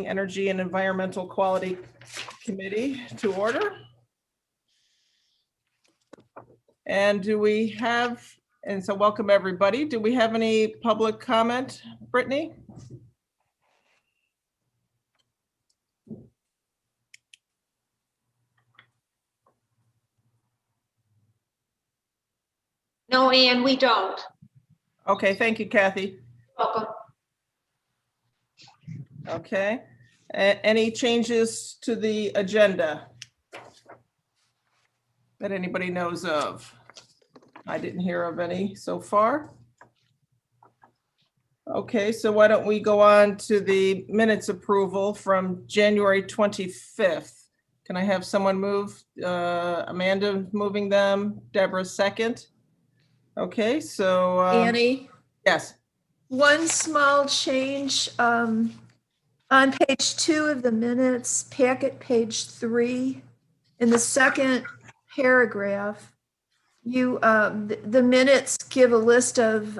Energy and Environmental Quality Committee to order. And do we have, and so welcome everybody. Do we have any public comment, Brittany? No, Ann, we don't. Okay, thank you, Kathy. Welcome. Okay, any changes to the agenda that anybody knows of? I didn't hear of any so far. Okay, so why don't we go on to the minutes approval from January 25th. Can I have someone move? Amanda moving them, Deborah second. Okay, so. Annie, Yes. one small change on page 2 of the minutes, packet page 3, in the second paragraph, you the minutes give a list of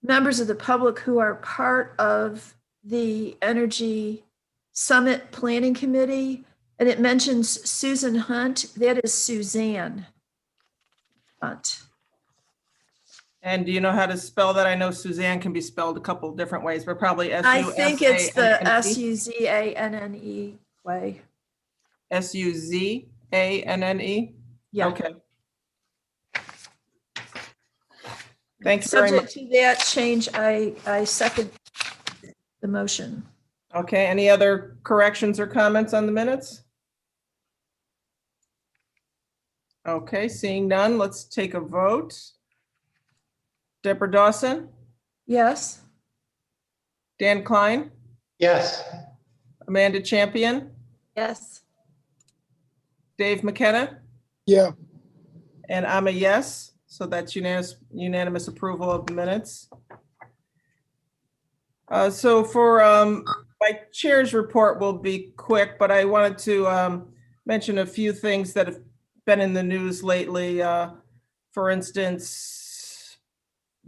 members of the public who are part of the Energy Summit Planning Committee, and it mentions Susan Hunt. That is Suzanne Hunt. And do you know how to spell that? I know Suzanne can be spelled a couple different ways, but probably I think it's the S-U-Z-A-N-N-E. S-U-Z-A-N-N-E way. S-U-Z-A-N-N-E? Yeah. Okay. Thanks very much. Subject to that change, I second the motion. Okay, any other corrections or comments on the minutes? Okay, seeing none, let's take a vote. Deborah Dawson, Yes? Dan Klein, Yes. Amanda Champion, Yes. Dave McKenna, Yeah. and I'm a yes. So that's unanimous approval of the minutes. So for my chair's report will be quick, but I wanted to mention a few things that have been in the news lately. For instance,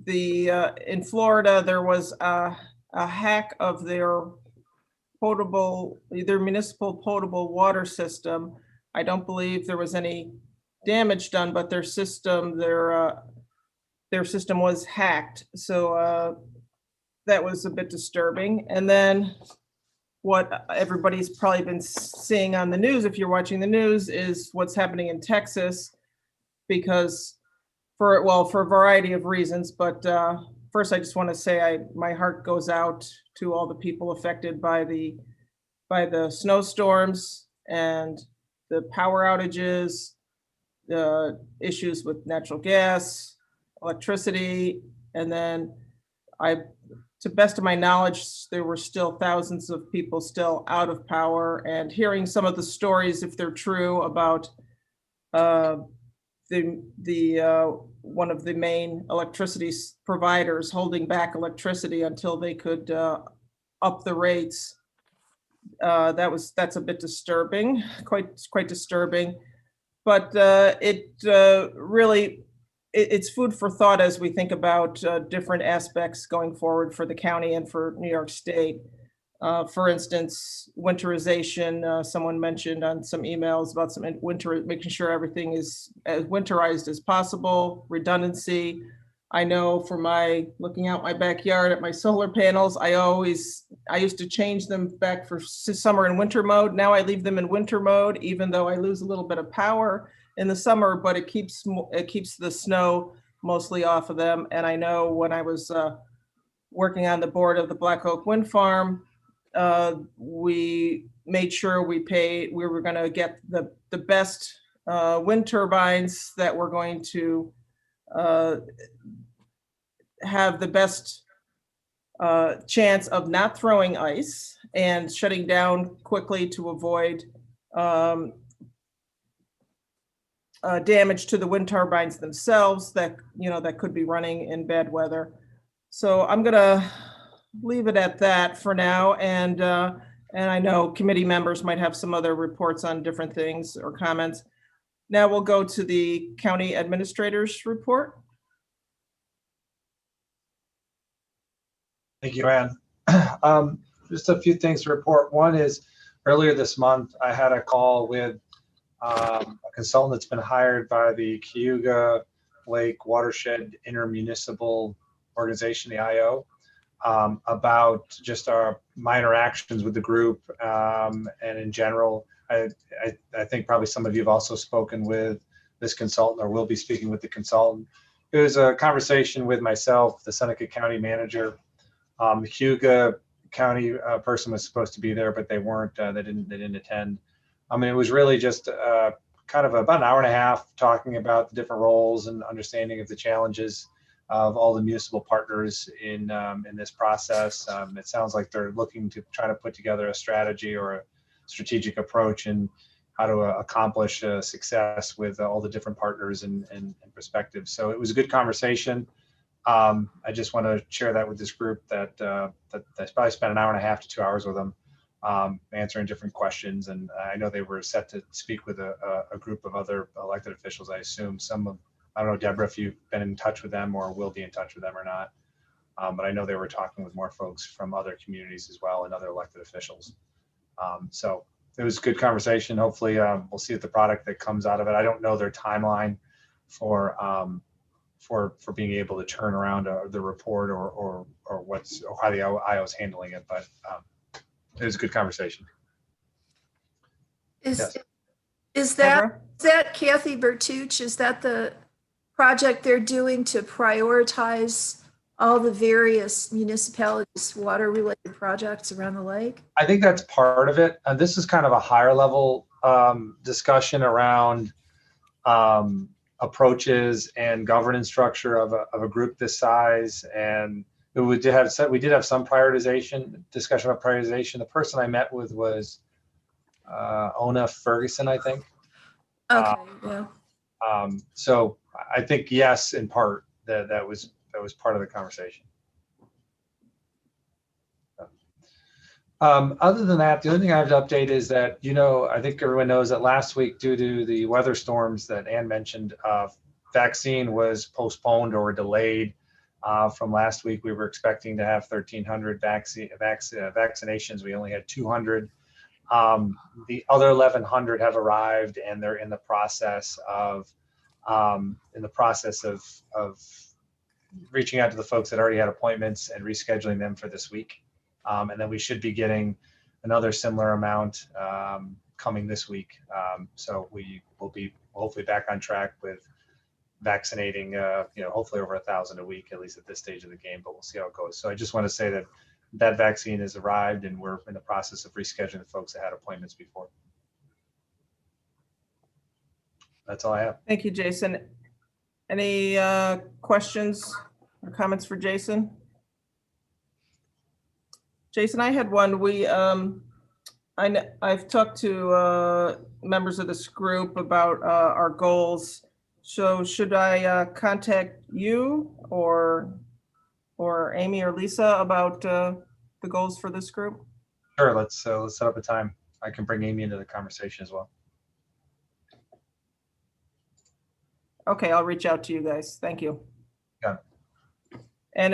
in Florida, there was a hack of their municipal potable water system. I don't believe there was any damage done, but their system was hacked. So that was a bit disturbing. And then what everybody's probably been seeing on the news, if you're watching the news, is what's happening in Texas, because for a variety of reasons. But first, I just want to say my heart goes out to all the people affected by the snowstorms and the power outages, the issues with natural gas, electricity, and then to best of my knowledge, there were still thousands of people still out of power, and hearing some of the stories, if they're true, about one of the main electricity providers holding back electricity until they could up the rates. That's a bit disturbing, quite disturbing. But it's food for thought as we think about different aspects going forward for the county and for New York State. For instance, winterization, someone mentioned on some emails about some making sure everything is as winterized as possible, redundancy. I know for looking out my backyard at my solar panels, I used to change them back for summer and winter mode. Now I leave them in winter mode, even though I lose a little bit of power in the summer, but it keeps the snow mostly off of them. And I know when I was working on the board of the Black Oak Wind Farm, we made sure we were going to get the best wind turbines that were going to have the best chance of not throwing ice and shutting down quickly to avoid damage to the wind turbines themselves that could be running in bad weather. So I'm gonna leave it at that for now, and I know committee members might have some other reports on different things or comments. Now we'll go to the county administrator's report. Thank you, Ann. just a few things to report. One is earlier this month, I had a call with a consultant that's been hired by the Cayuga Lake Watershed Intermunicipal Organization, the IO, about just our minor actions with the group, and in general. I think probably some of you have also spoken with this consultant or will be speaking with the consultant. It was a conversation with myself, the Seneca County manager. The Cayuga County person was supposed to be there, but they weren't. They didn't attend. I mean, it was really just kind of about an hour and a half talking about the different roles and understanding of the challenges of all the municipal partners in this process. It sounds like they're looking to try to put together a strategy or a strategic approach and how to accomplish success with all the different partners and perspectives. So it was a good conversation. I just want to share that with this group that I probably spent an hour and a half to 2 hours with them, answering different questions. And I know they were set to speak with a group of other elected officials. I assume I don't know, Deborah, if you've been in touch with them or will be in touch with them or not. But I know they were talking with more folks from other communities as well and other elected officials. So it was a good conversation. Hopefully we'll see the product that comes out of it. I don't know their timeline for being able to turn around the report or how the IO is handling it, but it was a good conversation. Is Deborah? that Kathy Bertucci? Is that the project they're doing to prioritize all the various municipalities' water-related projects around the lake? I think that's part of it. And this is kind of a higher level discussion around approaches and governance structure of a group this size. And we did have some discussion about prioritization. The person I met with was Ona Ferguson, I think. Okay, yeah. So I think yes, in part that was part of the conversation. Other than that, the only thing I have to update is that, I think everyone knows that last week, due to the weather storms that Ann mentioned, vaccine was postponed or delayed from last week. We were expecting to have 1,300 vaccinations. We only had 200. The other 1,100 have arrived, and they're in the process of reaching out to the folks that already had appointments and rescheduling them for this week. And then we should be getting another similar amount coming this week. So we will be hopefully back on track with vaccinating, hopefully over 1,000 a week, at least at this stage of the game, but we'll see how it goes. So I just want to say that vaccine has arrived, and we're in the process of rescheduling the folks that had appointments before. That's all I have. Thank you, Jason. Any questions or comments for Jason? Jason, I had one. I've talked to members of this group about our goals. So should I contact you or Amy or Lisa about the goals for this group? Sure. Let's set up a time. I can bring Amy into the conversation as well. Okay, I'll reach out to you guys. Thank you. Yeah. And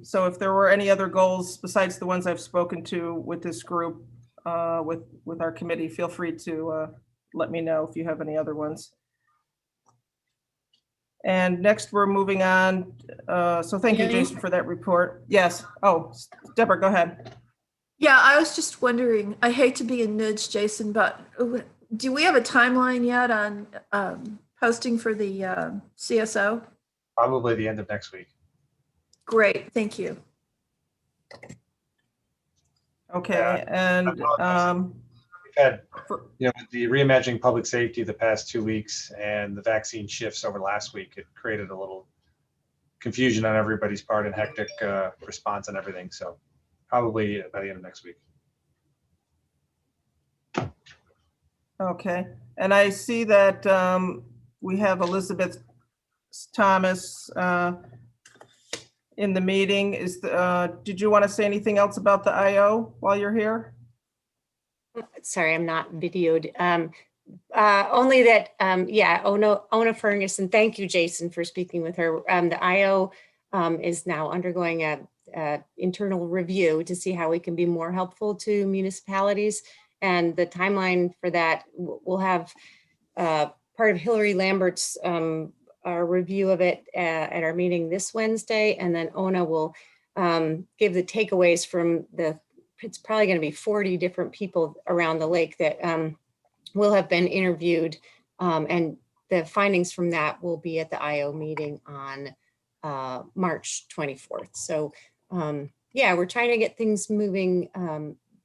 so if there were any other goals besides the ones I've spoken to with this group, with our committee, feel free to let me know if you have any other ones. And next we're moving on. So thank you, Jason, for that report. Yes. Oh, Deborah, go ahead. Yeah, I was just wondering, I hate to be a nudge, Jason, but do we have a timeline yet on posting for the CSO? Probably the end of next week. Great, thank you. Okay, and we've had, the reimagining public safety the past 2 weeks and the vaccine shifts over last week. It created a little confusion on everybody's part and hectic response and everything. So probably by the end of next week. Okay, and I see that we have Elizabeth Thomas in the meeting. Did you want to say anything else about the IO while you're here? Sorry, I'm not videoed. Only that, Ona Ferguson, thank you, Jason, for speaking with her. The IO is now undergoing internal review to see how we can be more helpful to municipalities. And the timeline for that, we'll have part of Hillary Lambert's review of it at our meeting this Wednesday. And then Ona will give the takeaways from it's probably going to be 40 different people around the lake that will have been interviewed. And the findings from that will be at the IO meeting on March 24th. So yeah, we're trying to get things moving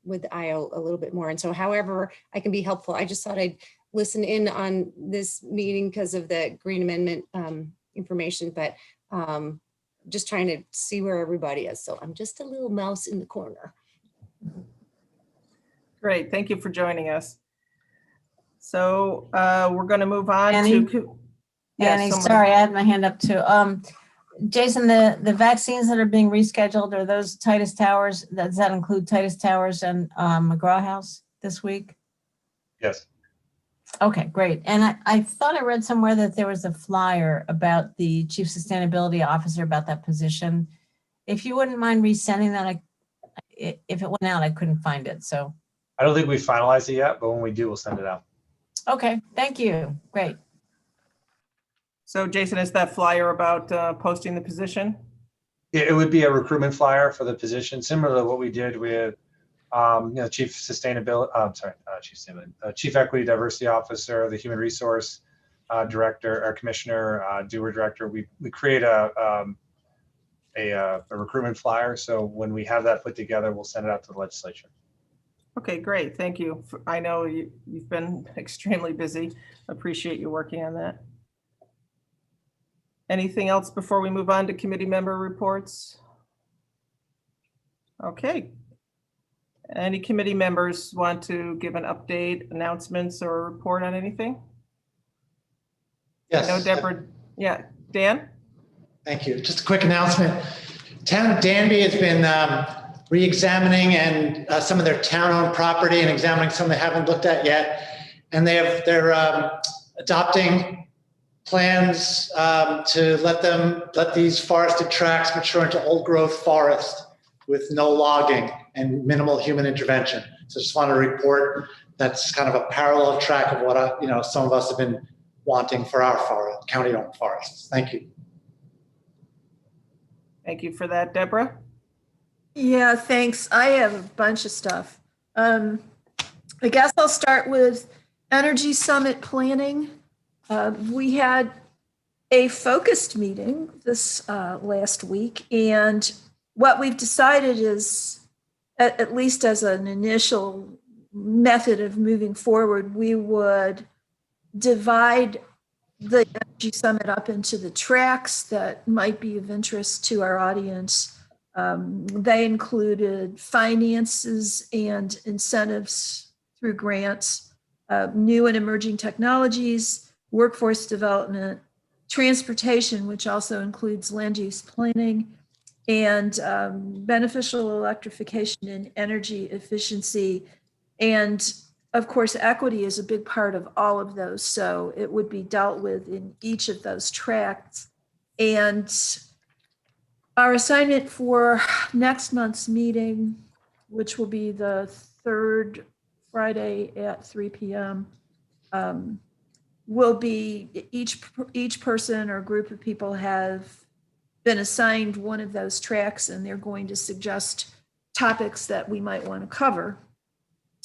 with the IO a little bit more. And so however I can be helpful, I just thought I'd listen in on this meeting because of the Green Amendment information, but just trying to see where everybody is. So I'm just a little mouse in the corner. Great, thank you for joining us. So we're going to move on Annie? to. Annie, someone- sorry, I had my hand up too. Jason, the vaccines that are being rescheduled, are those Titus Towers, does that include Titus Towers and McGraw House this week? Yes. Okay, great. And I thought I read somewhere that there was a flyer about the Chief Sustainability Officer about that position. If you wouldn't mind resending that, if it went out, I couldn't find it, so. I don't think we finalized it yet, but when we do, we'll send it out. Okay, thank you, great. So Jason, is that flyer about posting the position? It would be a recruitment flyer for the position, similar to what we did with Chief Sustainability, Chief Equity Diversity Officer, the Human Resource Director, or Commissioner, Doer Director. We create a recruitment flyer. So when we have that put together, we'll send it out to the legislature. Okay, great. Thank you. I know you've been extremely busy. Appreciate you working on that. Anything else before we move on to committee member reports? Okay. Any committee members want to give an update, announcements, or report on anything? Yes. No, Deborah. Yeah, Dan? Thank you. Just a quick announcement. Town of Danby has been re-examining and some of their town-owned property and examining some they haven't looked at yet. And they're adopting plans to let these forested tracts mature into old growth forest with no logging and minimal human intervention. So just want to report that's kind of a parallel track of what some of us have been wanting for our county-owned forests. Thank you. Thank you for that, Deborah. Yeah, thanks. I have a bunch of stuff. I guess I'll start with Energy Summit planning. We had a focused meeting this last week, and what we've decided is, at least as an initial method of moving forward, we would divide the Energy Summit up into the tracks that might be of interest to our audience. They included finances and incentives through grants, new and emerging technologies, workforce development, transportation, which also includes land use planning, and beneficial electrification and energy efficiency. And of course, equity is a big part of all of those. So it would be dealt with in each of those tracks. And our assignment for next month's meeting, which will be the third Friday at 3 p.m., will be each person or group of people have been assigned one of those tracks, and they're going to suggest topics that we might want to cover.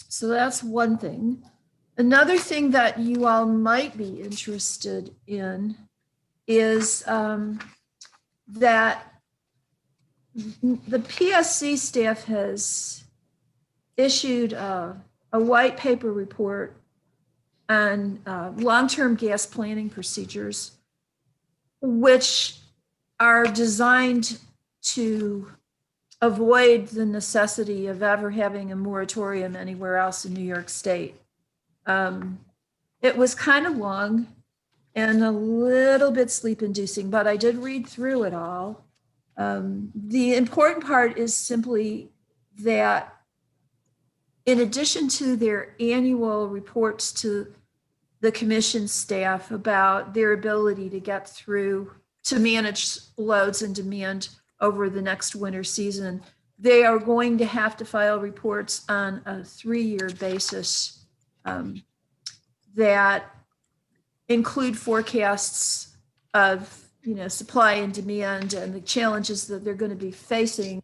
So that's one thing. Another thing that you all might be interested in is that the PSC staff has issued a white paper report on long-term gas planning procedures, which are designed to avoid the necessity of ever having a moratorium anywhere else in New York State. It was kind of long and a little bit sleep-inducing, but I did read through it all. The important part is simply that in addition to their annual reports to the commission staff about their ability to get through, to manage loads and demand over the next winter season. They are going to have to file reports on a 3-year basis that include forecasts of, supply and demand and the challenges that they're going to be facing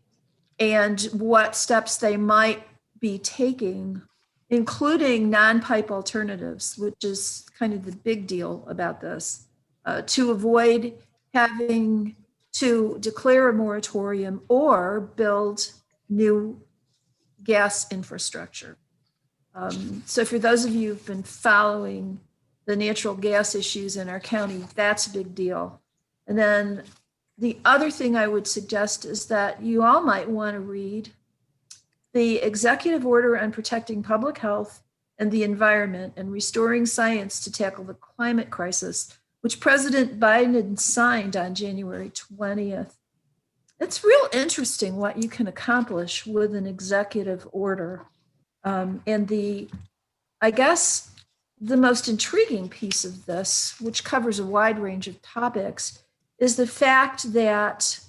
and what steps they might be taking, including non-pipe alternatives, which is kind of the big deal about this, to avoid having to declare a moratorium or build new gas infrastructure. So for those of you who've been following the natural gas issues in our county, that's a big deal. And then the other thing I would suggest is that you all might want to read the Executive Order on Protecting Public Health and the Environment and Restoring Science to Tackle the Climate Crisis, which President Biden signed on January 20th. It's real interesting what you can accomplish with an executive order. I guess the most intriguing piece of this, which covers a wide range of topics, is the fact that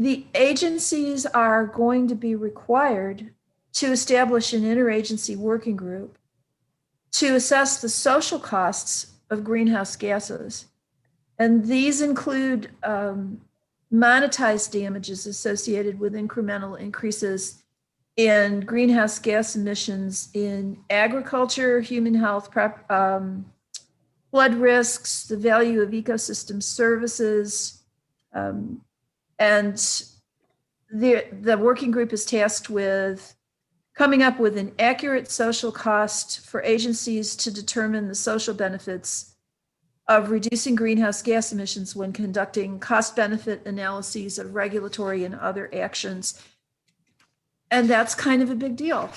the agencies are going to be required to establish an interagency working group to assess the social costs of greenhouse gases. And these include monetized damages associated with incremental increases in greenhouse gas emissions in agriculture, human health, flood risks, the value of ecosystem services, and the working group is tasked with coming up with an accurate social cost for agencies to determine the social benefits of reducing greenhouse gas emissions when conducting cost-benefit analyses of regulatory and other actions. And that's kind of a big deal.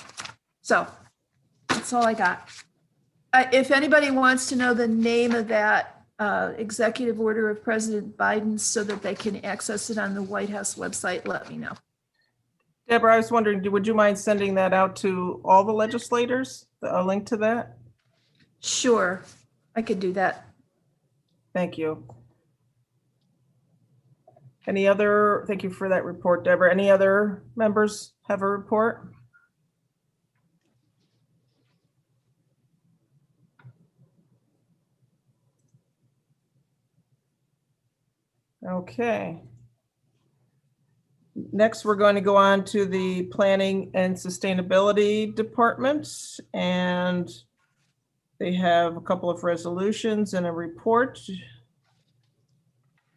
So that's all I got. If anybody wants to know the name of that executive order of President Biden so that they can access it on the White House website, let me know. Deborah, I was wondering, would you mind sending that out to all the legislators, a link to that? Sure, I could do that. Thank you. Thank you for that report, Deborah. Any other members have a report? Okay. Next, we're going to go on to the Planning and Sustainability Department, and they have a couple of resolutions and a report.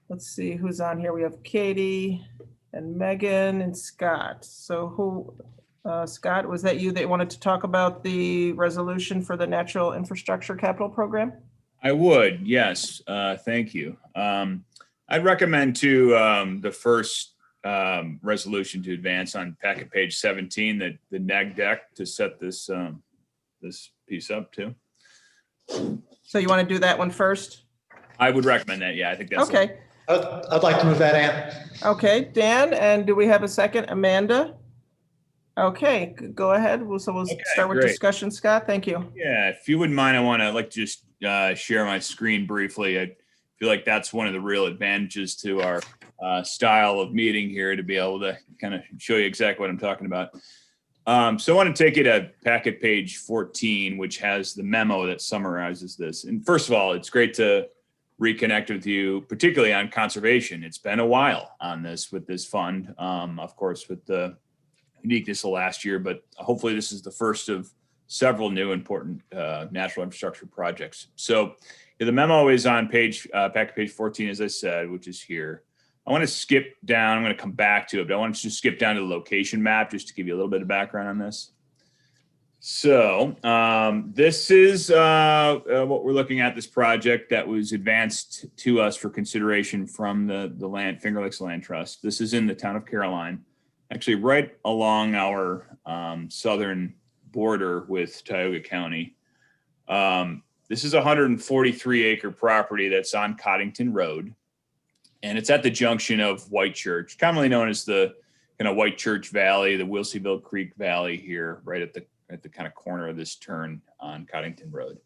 Let's see who's on here. We have Katie and Megan and Scott. So Scott, was that you that wanted to talk about the resolution for the Natural Infrastructure Capital Program? I would, yes. Thank you. I'd recommend the first resolution to advance on packet page 17, the neg deck to set this this piece up too. So you want to do that one first? I would recommend that. Yeah, I think that's okay. I'd like to move that in. Okay, Dan, and do we have a second? Amanda? Okay, go ahead. We'll start with great. Discussion. Scott, thank you. Yeah, if you wouldn't mind, I'd like to just share my screen briefly. I feel like that's one of the real advantages to our style of meeting here, to be able to kind of show you exactly what I'm talking about. So I want to take you to packet page 14, which has the memo that summarizes this. And first of all, it's great to reconnect with you, particularly on conservation. It's been a while on this with this fund, of course, with the uniqueness of last year, but hopefully this is the first of several new important natural infrastructure projects. So the memo is on packet page 14, as I said, which is here. I want to skip down. I'm going to come back to it, but I want to just skip down to the location map just to give you a little bit of background on this. So this is what we're looking at, this project that was advanced to us for consideration from the Finger Lakes Land Trust. This is in the town of Caroline, actually right along our southern border with Tioga County. This is a 143-acre property that's on Coddington Road, and it's at the junction of White Church, commonly known as the kind of White Church Valley, the Wilseyville Creek Valley here, right at the kind of corner of this turn on Coddington Road.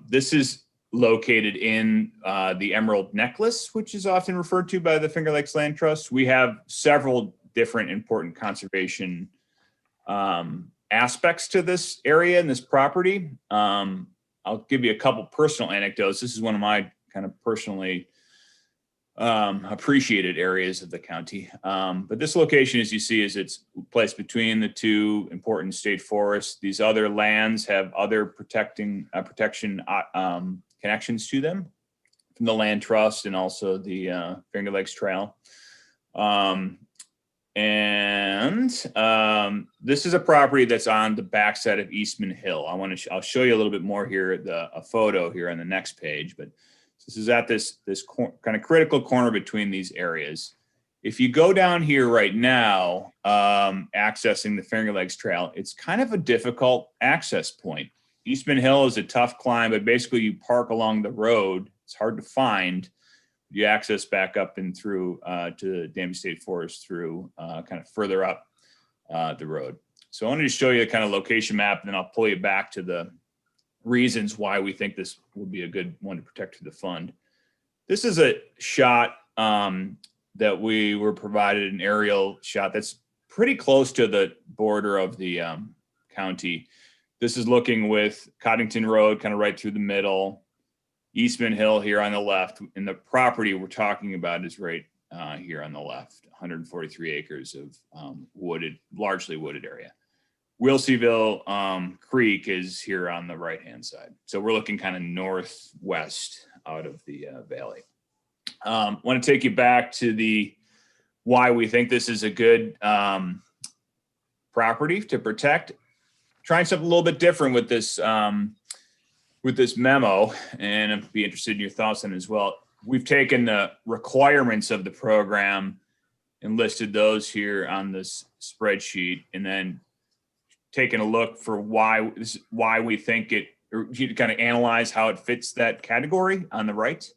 This is located in the Emerald Necklace, which is often referred to by the Finger Lakes Land Trust. We have several different important conservation aspects to this area and this property. I'll give you a couple personal anecdotes. This is one of my kind of personally appreciated areas of the county. But this location, as you see, is it's placed between the two important state forests. These other lands have other protection connections to them from the Land Trust and also the Finger Lakes Trail. This is a property that's on the backside of Eastman Hill. I'll show you a little bit more here, a photo here on the next page, but this is at this kind of critical corner between these areas. If you go down here right now, accessing the Finger Lakes Trail, it's kind of a difficult access point. Eastman Hill is a tough climb, but basically you park along the road. It's hard to find. You access back up and through to the Danby State Forest through kind of further up the road. So I wanted to show you the kind of location map, and then I'll pull you back to the reasons why we think this will be a good one to protect through the fund. This is a shot that we were provided, an aerial shot that's pretty close to the border of the county. This is looking with Coddington Road kind of right through the middle, Eastman Hill here on the left, and the property we're talking about is right here on the left, 143 acres of largely wooded area. Wilseyville Creek is here on the right-hand side. So we're looking kind of northwest out of the valley. Want to take you back to why we think this is a good property to protect. Trying something a little bit different with this memo, and I'd be interested in your thoughts on it as well. We've taken the requirements of the program and listed those here on this spreadsheet, and then taken a look for why we think it, or you kind of analyze how it fits that category on the right.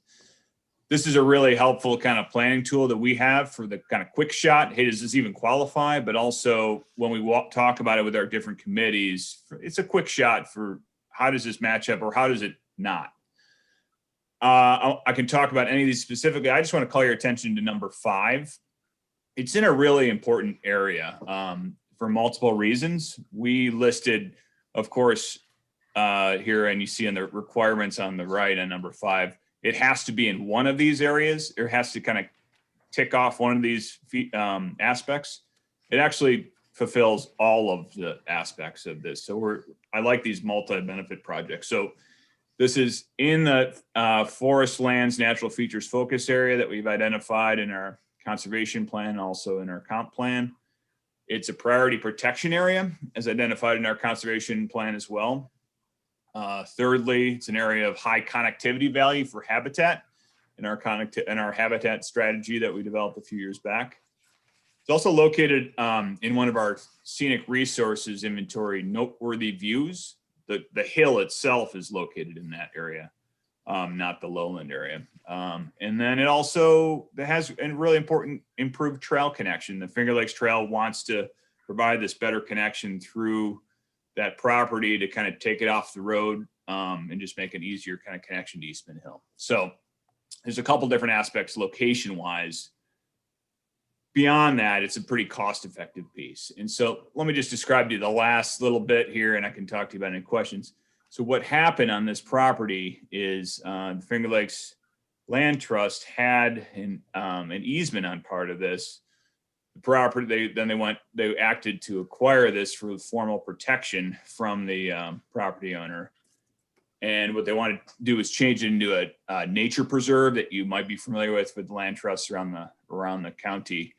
This is a really helpful kind of planning tool that we have for the kind of quick shot. Hey, does this even qualify? But also when we talk about it with our different committees, it's a quick shot for how does this match up or how does it not? I can talk about any of these specifically. I just want to call your attention to number 5. It's in a really important area for multiple reasons. We listed, of course, here, and you see in the requirements on the right on number 5, it has to be in one of these areas, or it has to kind of tick off one of these aspects. It actually fulfills all of the aspects of this. So I like these multi-benefit projects. So this is in the forest lands natural features focus area that we've identified in our conservation plan, also in our comp plan. It's a priority protection area as identified in our conservation plan as well. Thirdly, it's an area of high connectivity value for habitat in our habitat strategy that we developed a few years back. It's also located in one of our scenic resources inventory noteworthy views. The hill itself is located in that area, not the lowland area. And then it also has a really important improved trail connection. The Finger Lakes Trail wants to provide this better connection through that property to kind of take it off the road and just make an easier kind of connection to Eastman Hill. So there's a couple different aspects location wise. Beyond that, it's a pretty cost-effective piece. And so let me just describe to you the last little bit here, and I can talk to you about any questions. So what happened on this property is the Finger Lakes Land Trust had an easement on part of this. The property, they acted to acquire this for formal protection from the property owner. And what they wanted to do is change it into a nature preserve that you might be familiar with land trusts around the county,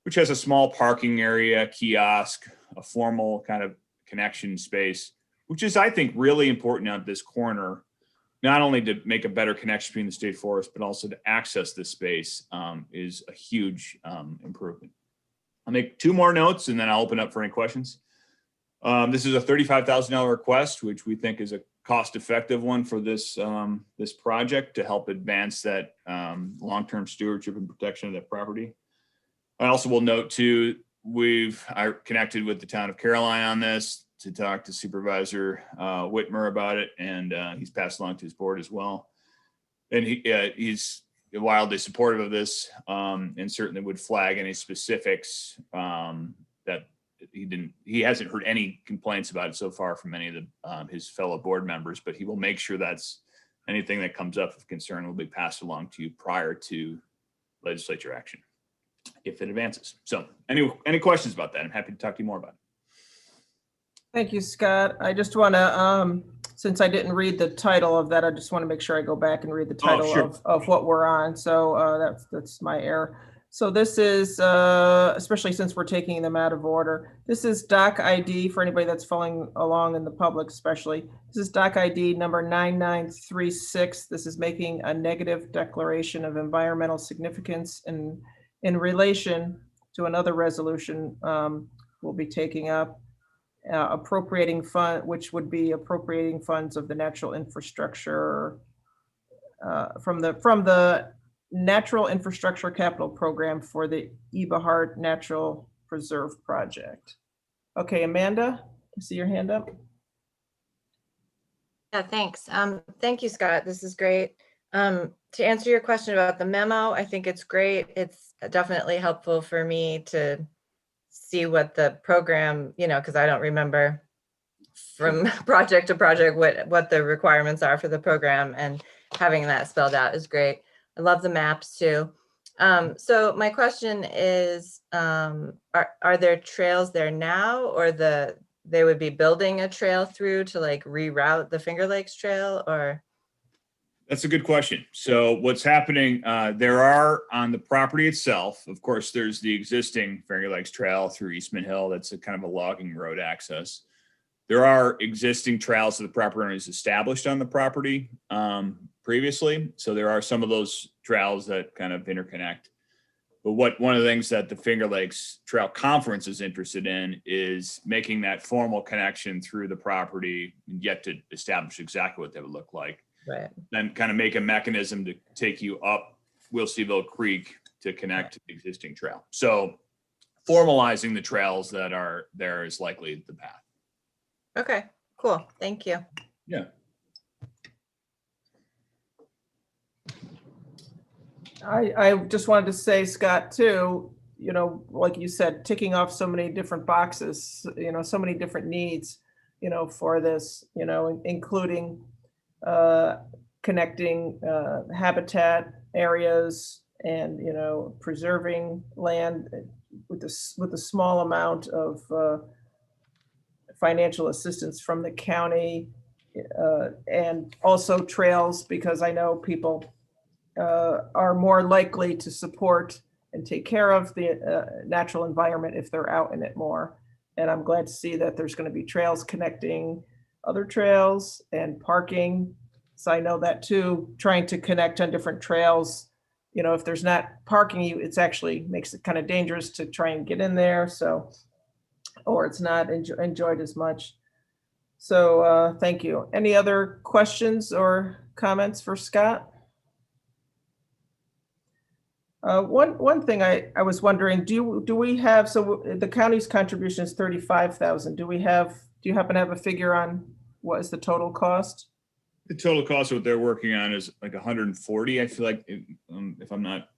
which has a small parking area, kiosk, a formal kind of connection space, which is, I think, really important at this corner, not only to make a better connection between the state forest, but also to access this space is a huge improvement. I'll make 2 more notes and then I'll open up for any questions. This is a $35,000 request, which we think is a cost-effective one for this this project to help advance that long-term stewardship and protection of that property. I also will note too, I connected with the town of Caroline on this to talk to Supervisor Whitmer about it, and he's passed along to his board as well. And he's wildly supportive of this, and certainly would flag any specifics that he hasn't heard any complaints about it so far from any of the his fellow board members, but he will make sure that's anything that comes up of concern will be passed along to you prior to legislature action if it advances. So any questions about that? I'm happy to talk to you more about it. Thank you, Scott. I just want to, since I didn't read the title of that, I just want to make sure I go back and read the title sure. of what we're on. So that's my error. So this is, especially since we're taking them out of order, this is doc ID for anybody that's following along in the public especially. This is doc ID number 9936. This is making a negative declaration of environmental significance in relation to another resolution we'll be taking up. Appropriating fund, which would be appropriating funds of the natural infrastructure from the Natural Infrastructure Capital Program for the Eberhard Natural Preserve Project. Okay, Amanda, I see your hand up. Yeah, thanks. Thank you, Scott. This is great. To answer your question about the memo, I think it's great. It's definitely helpful for me to see what the program, because I don't remember from project to project what the requirements are for the program, and having that spelled out is great. I love the maps too. So my question is, are there trails there now, or they would be building a trail through to like reroute the Finger Lakes Trail, or? That's a good question. So what's happening, there are on the property itself, of course, there's the existing Finger Lakes Trail through Eastman Hill. That's a kind of a logging road access. There are existing trails that the property owners established on the property previously. So there are some of those trails that kind of interconnect. But one of the things that the Finger Lakes Trail Conference is interested in is making that formal connection through the property, and yet to establish exactly what that would look like. Right. Then kind of make a mechanism to take you up Wilseyville Creek to connect to the existing trail. So formalizing the trails that are there is likely the path. Okay, cool. Thank you. Yeah. I just wanted to say, Scott, too, like you said, ticking off so many different boxes, so many different needs, for this, including connecting habitat areas and, preserving land with a small amount of financial assistance from the county, and also trails, because I know people are more likely to support and take care of the natural environment if they're out in it more. And I'm glad to see that there's going to be trails connecting other trails and parking. So I know that too, trying to connect on different trails, if there's not parking, it's actually makes it kind of dangerous to try and get in there. So, or it's not enjoyed as much. So thank you. Any other questions or comments for Scott? One thing I was wondering, do we have, so the county's contribution is 35,000. Do you happen to have a figure on what is the total cost? The total cost of what they're working on is like 140. I feel like if I'm not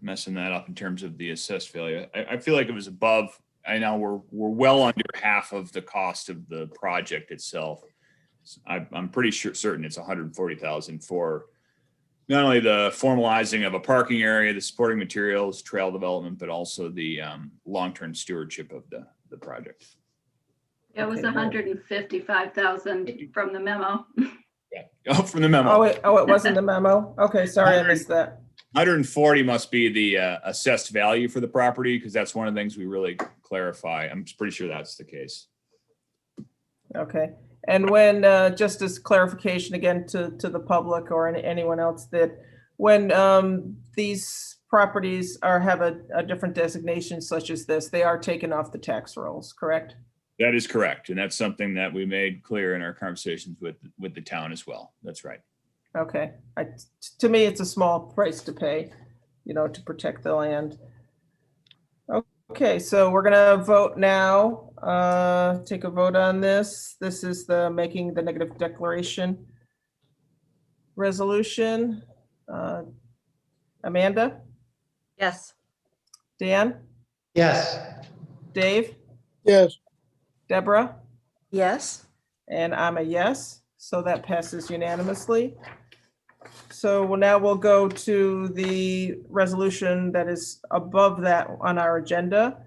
messing that up in terms of the assessed value, I feel like it was above. I know we're well under half of the cost of the project itself. I'm pretty certain it's 140,000 for not only the formalizing of a parking area, the supporting materials, trail development, but also the long-term stewardship of the project. It was 155,000 from the memo. Yeah. Oh, from the memo. Oh, it wasn't the memo. Okay, sorry, I missed that. 140 must be the assessed value for the property, because that's one of the things we really clarify. I'm pretty sure that's the case. Okay. And when, just as clarification again to the public or anyone else, that when these properties have a different designation such as this, they are taken off the tax rolls, correct? That is correct. And that's something that we made clear in our conversations with the town as well. That's right. Okay. To me, it's a small price to pay, to protect the land. Okay, so we're gonna vote now. Take a vote on this. This is the making the negative declaration. resolution. Amanda, Yes. Dan, Yes. Dave, yes, Deborah, Yes. and I'm a yes, so that passes unanimously. So now we'll go to the resolution that is above that on our agenda.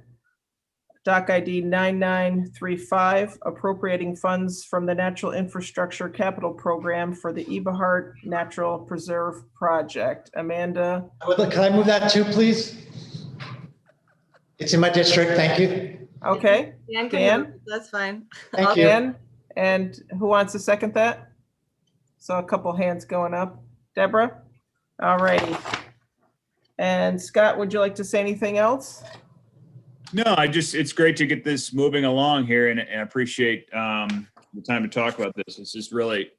Doc ID 9935, appropriating funds from the Natural Infrastructure Capital Program for the Eberhard Natural Preserve Project. Amanda, Can I move that too, please? It's in my district. Thank you. okay, Dan can Dan? move it, that's fine. Thank you. Dan, and who wants to second that? So a couple hands going up. Deborah? All righty. And Scott, would you like to say anything else? No, it's great to get this moving along here and appreciate the time to talk about this. It's just really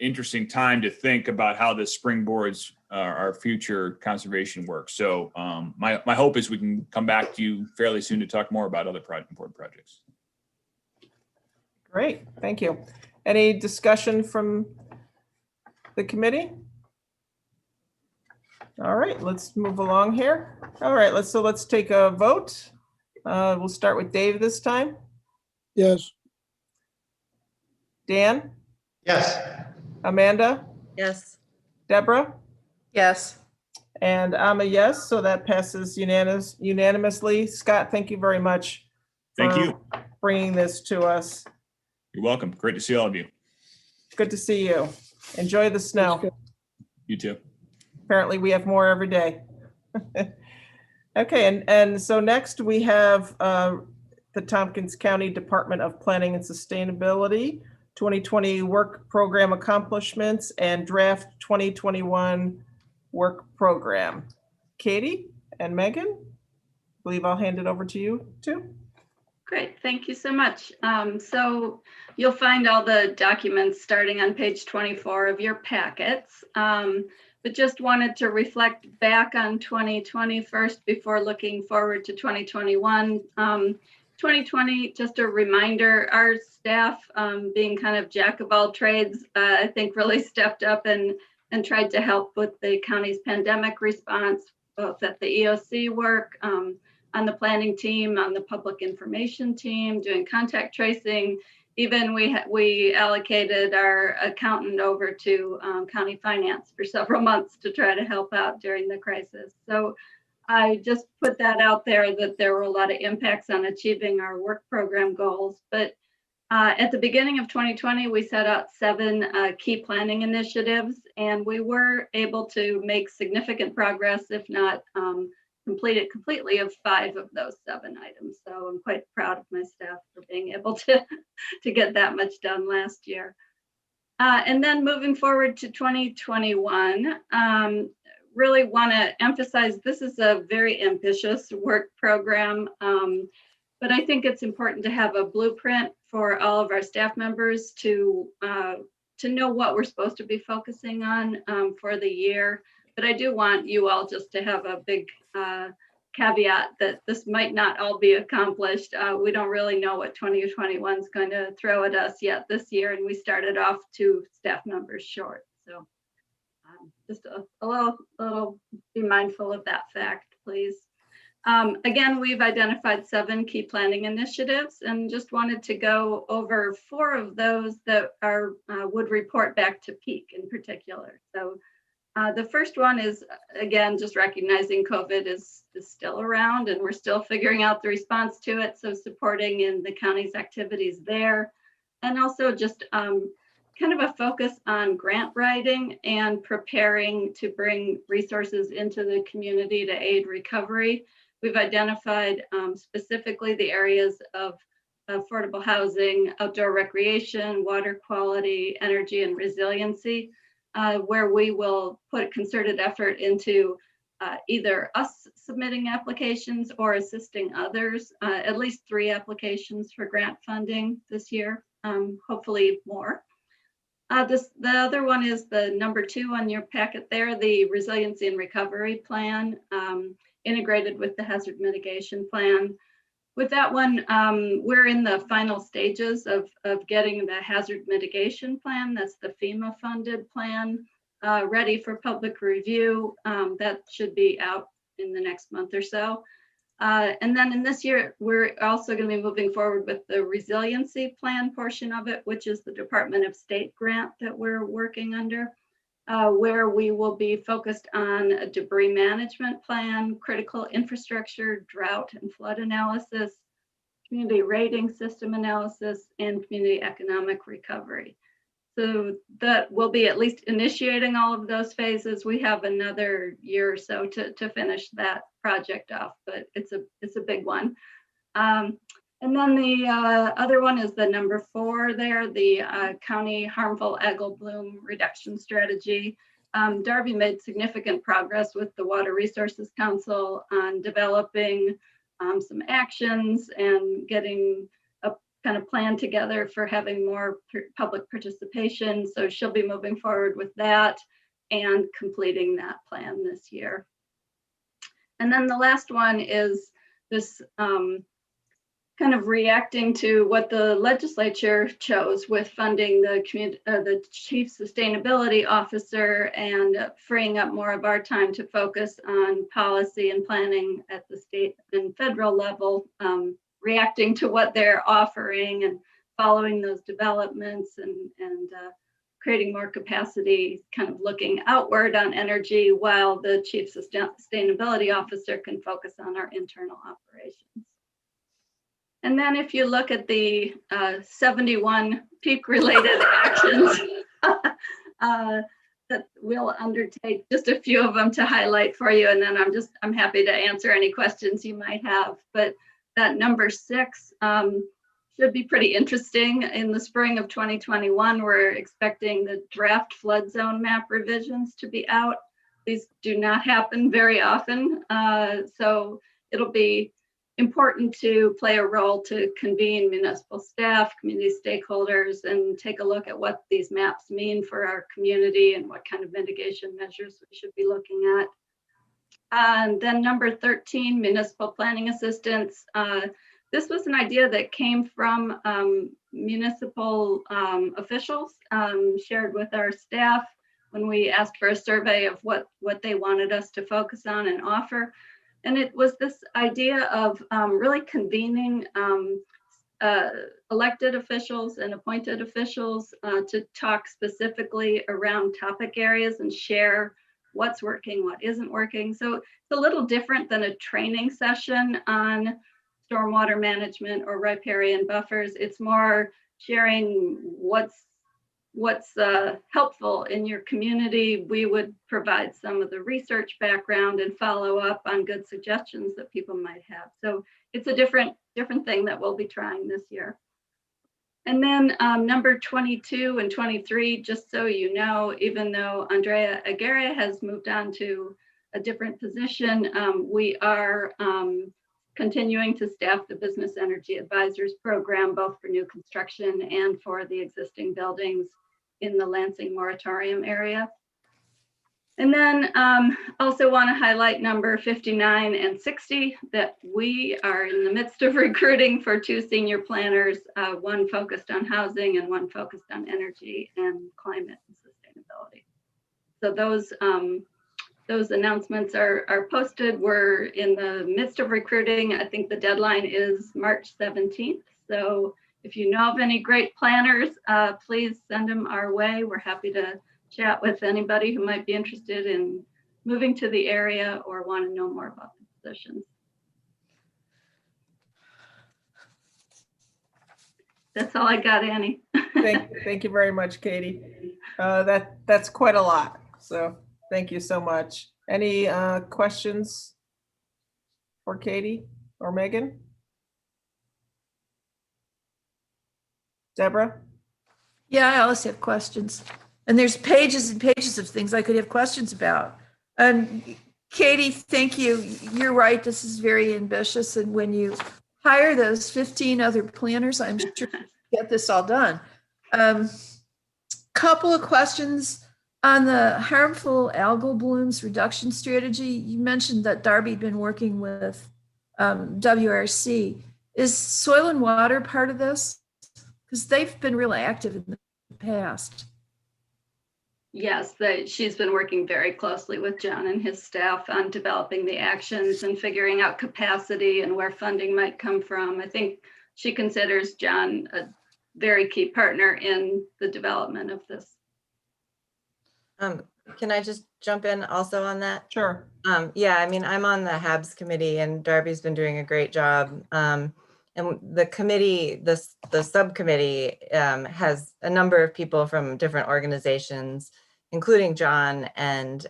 interesting time to think about how this springboards our future conservation work. So my hope is we can come back to you fairly soon to talk more about other important projects. Great, thank you. Any discussion from the committee? All right, let's move along here. All right, let's take a vote. We'll start with Dave this time. yes, Dan, Yes. Amanda, Yes. Deborah, Yes. and I'm a yes, so that passes unanimously. Scott, thank you very much. Thank for you. Bringing this to us. You're welcome. Great to see all of you. Good to see you. Enjoy the snow. You too. Apparently we have more every day. Okay, and so next we have the Tompkins County Department of Planning and Sustainability, 2020 work program accomplishments and draft 2021 work program. Katie and Megan, I believe I'll hand it over to you too. Great, thank you so much. So you'll find all the documents starting on page 24 of your packets. But just wanted to reflect back on 2020 first before looking forward to 2021. 2020, just a reminder, our staff, being kind of jack of all trades, I think really stepped up and tried to help with the county's pandemic response, both at the EOC work, on the planning team, on the public information team, doing contact tracing. Even we allocated our accountant over to county finance for several months to try to help out during the crisis. So I just put that out there that there were a lot of impacts on achieving our work program goals. But at the beginning of 2020, we set out 7 key planning initiatives, and we were able to make significant progress, if not completed completely, of 5 of those 7 items. So I'm quite proud of my staff for being able to get that much done last year. And then moving forward to 2021, really want to emphasize this is a very ambitious work program, but I think it's important to have a blueprint for all of our staff members to know what we're supposed to be focusing on for the year. But I do want you all just to have a big caveat that this might not all be accomplished. We don't really know what 2021 is going to throw at us yet this year, and we started off 2 staff members short. So just a little be mindful of that fact, please. Again, we've identified 7 key planning initiatives and just wanted to go over 4 of those that are would report back to peak in particular. So the first one is, again, just recognizing COVID is still around and we're still figuring out the response to it. So supporting in the county's activities there, and also just kind of a focus on grant writing and preparing to bring resources into the community to aid recovery. We've identified specifically the areas of affordable housing, outdoor recreation, water quality, energy, and resiliency, where we will put concerted effort into either us submitting applications or assisting others, at least 3 applications for grant funding this year, hopefully more. The other one is the number 2 on your packet there, the Resiliency and Recovery Plan, integrated with the Hazard Mitigation Plan. With that one, we're in the final stages of getting the Hazard Mitigation Plan. That's the FEMA funded plan. ready for public review. That should be out in the next month or so. And then in this year, we're also going to be moving forward with the resiliency plan portion of it, which is the Department of State grant that we're working under, where we will be focused on a debris management plan, critical infrastructure, drought and flood analysis, community rating system analysis, and community economic recovery. So that will be at least initiating all of those phases. We have another year or so to finish that project off, but it's a big one. And then the other one is the number 4 there, the county harmful algal bloom reduction strategy. Darby made significant progress with the Water Resources Council on developing some actions and getting a kind of plan together for having more public participation. So she'll be moving forward with that and completing that plan this year. And then the last one is this kind of reacting to what the legislature chose with funding the chief sustainability officer and freeing up more of our time to focus on policy and planning at the state and federal level, reacting to what they're offering and following those developments and creating more capacity, kind of looking outward on energy while the chief sustainability officer can focus on our internal operations. And then if you look at the 71 peak related actions that we'll undertake, just a few of them to highlight for you, and then I'm happy to answer any questions you might have. But that number 6 should be pretty interesting. In the spring of 2021, we're expecting the draft flood zone map revisions to be out. These do not happen very often, so it'll be important to play a role to convene municipal staff, community stakeholders, and take a look at what these maps mean for our community and what kind of mitigation measures we should be looking at. And then number 13, municipal planning assistance. This was an idea that came from municipal officials, shared with our staff when we asked for a survey of what they wanted us to focus on and offer. And it was this idea of really convening elected officials and appointed officials to talk specifically around topic areas and share what's working, what isn't working. So it's a little different than a training session on stormwater management or riparian buffers. It's more sharing what's helpful in your community. We would provide some of the research background and follow up on good suggestions that people might have. So it's a different thing that we'll be trying this year. And then number 22 and 23, just so you know, even though Andrea Aguirre has moved on to a different position, we are continuing to staff the Business Energy Advisors Program, both for new construction and for the existing buildings in the Lansing moratorium area. And then also want to highlight number 59 and 60, that we are in the midst of recruiting for 2 senior planners, one focused on housing and one focused on energy and climate and sustainability. So those announcements are posted. We're in the midst of recruiting. I think the deadline is March 17th. So if you know of any great planners, please send them our way. We're happy to chat with anybody who might be interested in moving to the area or want to know more about the positions. That's all I got, Annie. Thank you very much, Katie. That's quite a lot. So thank you so much. Any questions for Katie or Megan? Deborah? Yeah, I always have questions. And there's pages and pages of things I could have questions about. Katie, thank you. You're right. This is very ambitious. And when you hire those 15 other planners, I'm sure you get this all done. Couple of questions on the harmful algal blooms reduction strategy. You mentioned that Darby had been working with WRC. Is soil and water part of this? Because they've been really active in the past. Yes, that she's been working very closely with John and his staff on developing the actions and figuring out capacity and where funding might come from. I think she considers John a very key partner in the development of this. Can I just jump in also on that? Sure. Yeah, I mean, I'm on the HABS committee and Darby's been doing a great job. And the committee, the subcommittee has a number of people from different organizations, including John. And,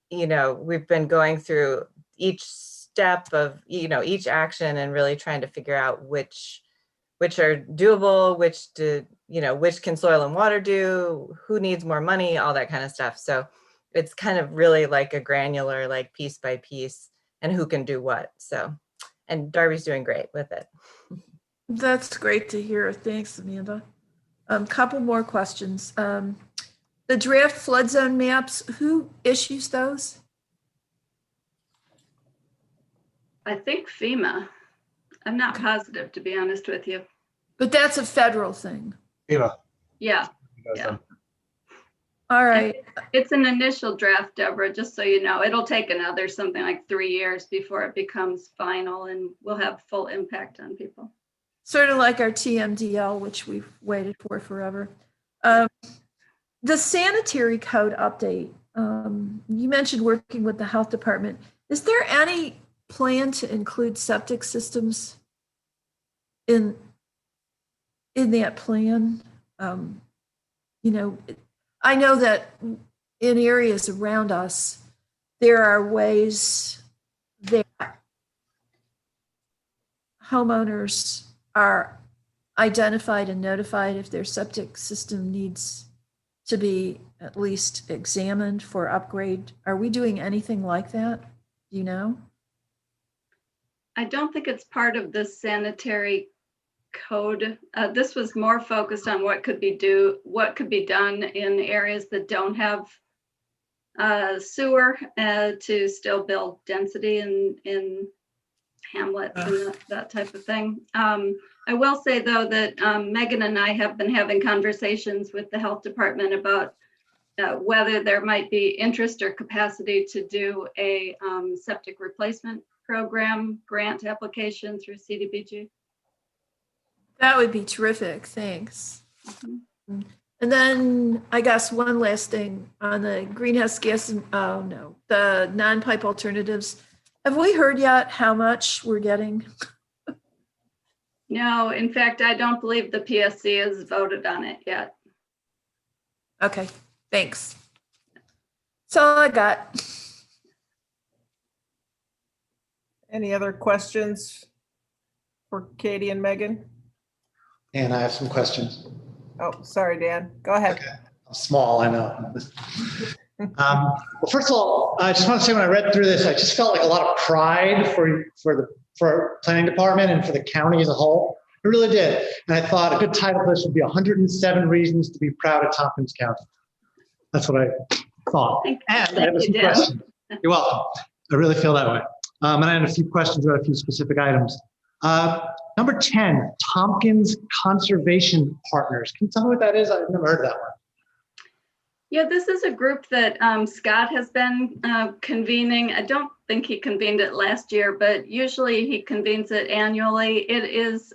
we've been going through each step of, each action and really trying to figure out which are doable, which can soil and water do, who needs more money, all that kind of stuff. So it's kind of really like a granular, like piece by piece, and who can do what. So, and Darby's doing great with it. That's great to hear. Thanks, Amanda. Couple more questions. The draft flood zone maps, who issues those? I think FEMA. I'm not positive, to be honest with you. But that's a federal thing. Yeah. Yeah. All right. It's an initial draft, Deborah, just so you know. It'll take another something like 3 years before it becomes final and will have full impact on people. Sort of like our TMDL, which we've waited for forever. The sanitary code update, you mentioned working with the health department. Is there any plan to include septic systems in that plan? I know that in areas around us, there are ways that homeowners are identified and notified if their septic system needs to be at least examined for upgrade. Are we doing anything like that? Do you know? I don't think it's part of the sanitary code. This was more focused on what could be done in areas that don't have sewer to still build density in hamlets and that type of thing. I will say though that Megan and I have been having conversations with the health department about whether there might be interest or capacity to do a septic replacement program grant application through CDBG. That would be terrific. Thanks. Mm-hmm. And then I guess one last thing on the greenhouse gas, the non-pipe alternatives. Have we heard yet how much we're getting? No, in fact, I don't believe the PSC has voted on it yet. Okay, thanks. That's all I got. Any other questions for Katie and Megan? And I have some questions. Oh, sorry, Dan. Go ahead. Okay. I'm small, I know. Well, first of all, I just want to say when I read through this, I just felt like a lot of pride for our planning department and for the county as a whole. I really did. And I thought a good title for this would be 107 Reasons to be Proud of Tompkins County. That's what I thought. And I have a few questions. You're welcome. I really feel that way. And I had a few questions about a few specific items. Number 10, Tompkins Conservation Partners. Can you tell me what that is? I've never heard of that one. Yeah, this is a group that Scott has been convening. I don't think he convened it last year, but usually he convenes it annually. It is,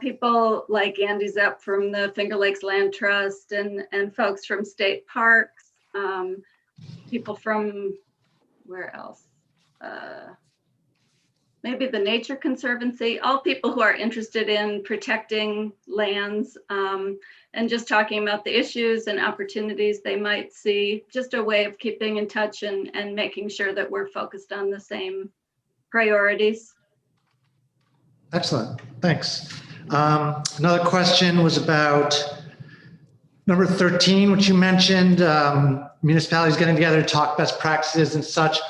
people like Andy Zepp from the Finger Lakes Land Trust and folks from state parks, people from where else? Maybe the Nature Conservancy, all people who are interested in protecting lands and just talking about the issues and opportunities they might see, just a way of keeping in touch and making sure that we're focused on the same priorities. Excellent, thanks. Another question was about number 13, which you mentioned, municipalities getting together to talk best practices and such.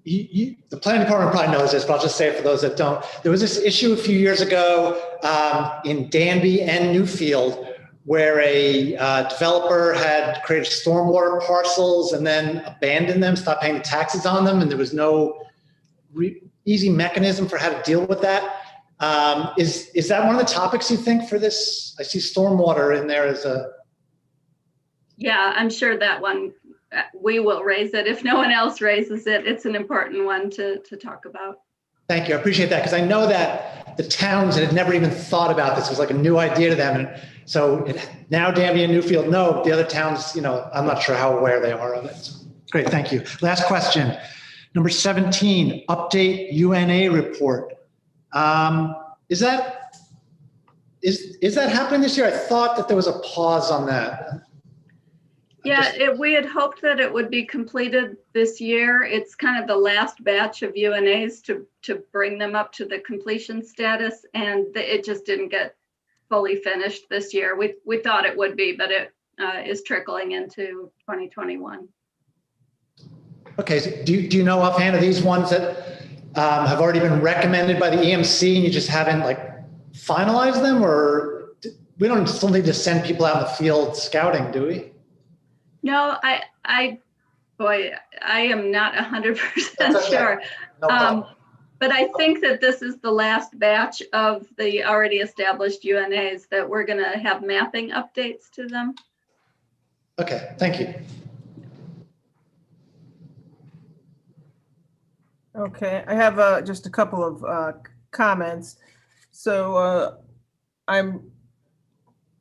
The planning department probably knows this, but I'll just say it for those that don't. There was this issue a few years ago in Danby and Newfield where a developer had created stormwater parcels and then abandoned them, stopped paying the taxes on them, and there was no easy mechanism for how to deal with that. Is that one of the topics you think for this? I see stormwater in there as a. Yeah, I'm sure that one, we will raise it. If no one else raises it, it's an important one to talk about. Thank you. I appreciate that because I know that the towns had never even thought about this. It was like a new idea to them. And so now Danby and Newfield know. The other towns, I'm not sure how aware they are of it. So, great. Thank you. Last question. Number 17, update UNA report. Is that happening this year? I thought that there was a pause on that. Yeah, we had hoped that it would be completed this year. It's kind of the last batch of UNAs to bring them up to the completion status, and it just didn't get fully finished this year. We thought it would be, but it is trickling into 2021. Okay, so do you know offhand of these ones that have already been recommended by the EMC and you just haven't finalized them, or we don't still need to send people out in the field scouting, do we? No, I am not 100% sure. No but I think that this is the last batch of the already established UNAs that we're going to have mapping updates to them. Okay, thank you. Okay, I have just a couple of comments. So I'm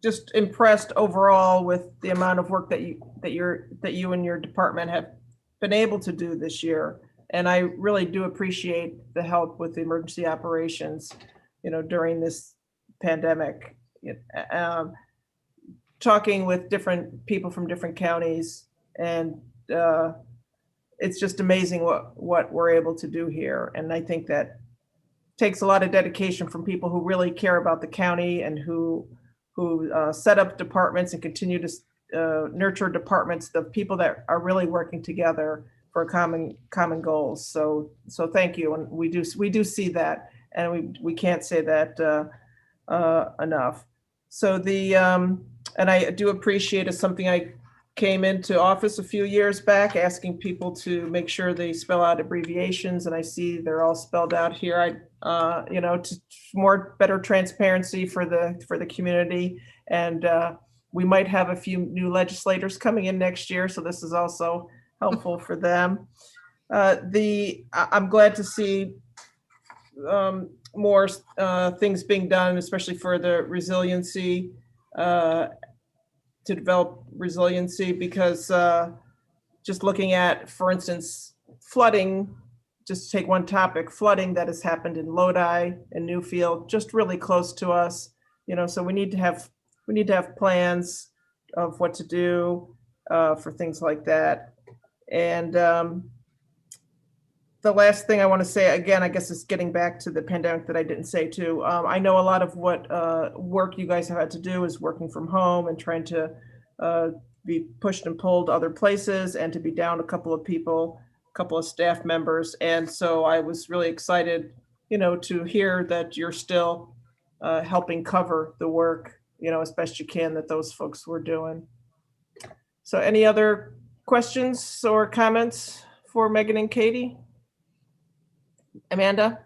just impressed overall with the amount of work that you and your department have been able to do this year. And I really do appreciate the help with the emergency operations, during this pandemic. Talking with different people from different counties, and it's just amazing what we're able to do here. And I think that takes a lot of dedication from people who really care about the county and who set up departments and continue to nurture departments, the people that are really working together for common goals. So thank you. And we do see that, and we can't say that enough. So and I do appreciate, it's something I came into office a few years back, asking people to make sure they spell out abbreviations, and I see they're all spelled out here. To more better transparency for the community, and we might have a few new legislators coming in next year, so this is also helpful for them. I'm glad to see more things being done, especially for the resiliency, to develop resiliency, because just looking at, for instance, flooding, just to take one topic, flooding that has happened in Lodi and Newfield, just really close to us, so we need to have plans of what to do for things like that. And the last thing I want to say, again, I guess, is getting back to the pandemic that I didn't say too. I know a lot of what work you guys have had to do is working from home and trying to be pushed and pulled to other places, and to be down a couple of staff members. And so I was really excited, to hear that you're still helping cover the work, as best you can, that those folks were doing. So any other questions or comments for Megan and Katie? Amanda?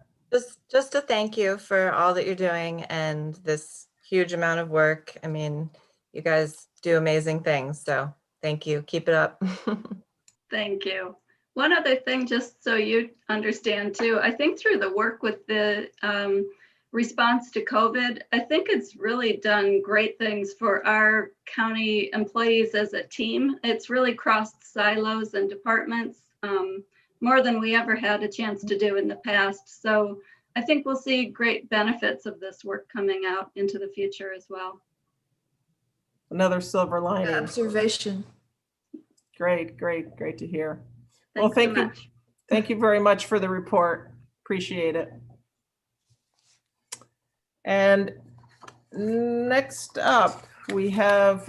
Just to thank you for all that you're doing and this huge amount of work. I mean, you guys do amazing things. So thank you. Keep it up. Thank you. One other thing, just so you understand too, I think through the work with the response to COVID, I think it's really done great things for our county employees as a team. It's really crossed silos and departments more than we ever had a chance to do in the past. So I think we'll see great benefits of this work coming out into the future as well. Another silver lining. Observation. Great to hear. Thanks well, thank so you. much. Thank you very much for the report. Appreciate it. And next up, we have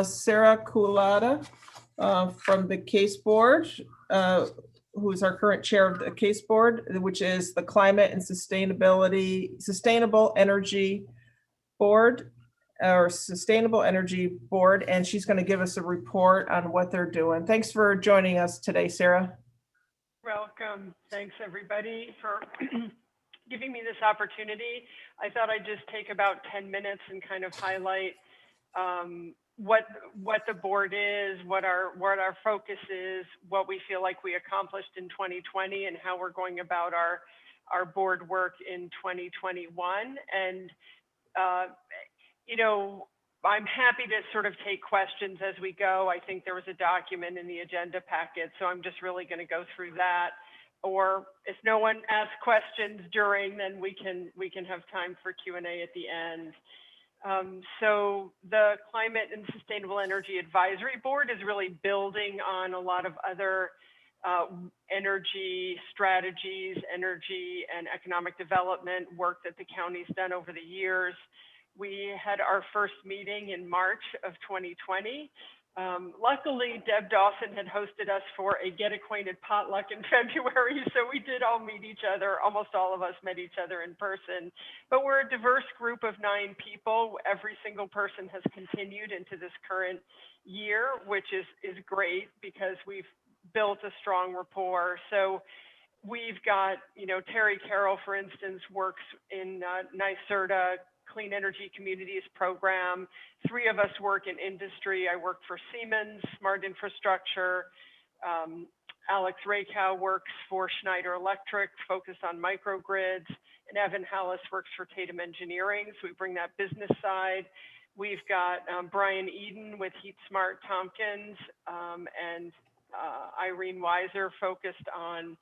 Sarah Kulada from the Case Board, who is our current chair of the Case Board, which is the Climate and Sustainable Energy Board, or Sustainable Energy Board, and she's going to give us a report on what they're doing. Thanks for joining us today, Sarah. Welcome. Thanks everybody for giving me this opportunity. I thought I'd just take about 10 minutes and kind of highlight what the board is, what our focus is, what we feel like we accomplished in 2020, and how we're going about our board work in 2021. And I'm happy to sort of take questions as we go. I think there was a document in the agenda packet, so I'm just really going to go through that. Or if no one asks questions during, then we can have time for Q&A at the end. So the Climate and Sustainable Energy Advisory Board is really building on a lot of other energy strategies, energy and economic development work that the county's done over the years. We had our first meeting in March of 2020. Luckily, Deb Dawson had hosted us for a get acquainted potluck in February, so we did all meet each other. Almost all of us met each other in person, but we're a diverse group of 9 people. Every single person has continued into this current year, which is great because we've built a strong rapport. So we've got, Terry Carroll, for instance, works in NYSERDA Clean Energy Communities program. 3 of us work in industry. I work for Siemens Smart Infrastructure. Alex Rakow works for Schneider Electric, focused on microgrids. And Evan Hallis works for Tatum Engineering. So we bring that business side. We've got Brian Eden with Heat Smart Tompkins, and Irene Weiser focused on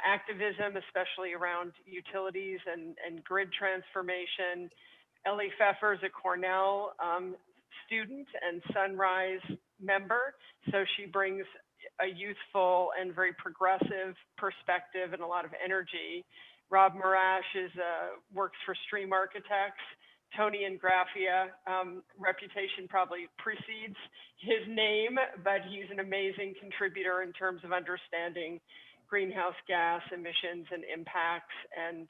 activism, especially around utilities and grid transformation. Ellie Pfeffer is a Cornell student and Sunrise member, so she brings a youthful and very progressive perspective and a lot of energy. Rob Marash works for Stream Architects. Tony Ingraffia, reputation probably precedes his name, but he's an amazing contributor in terms of understanding greenhouse gas emissions and impacts, and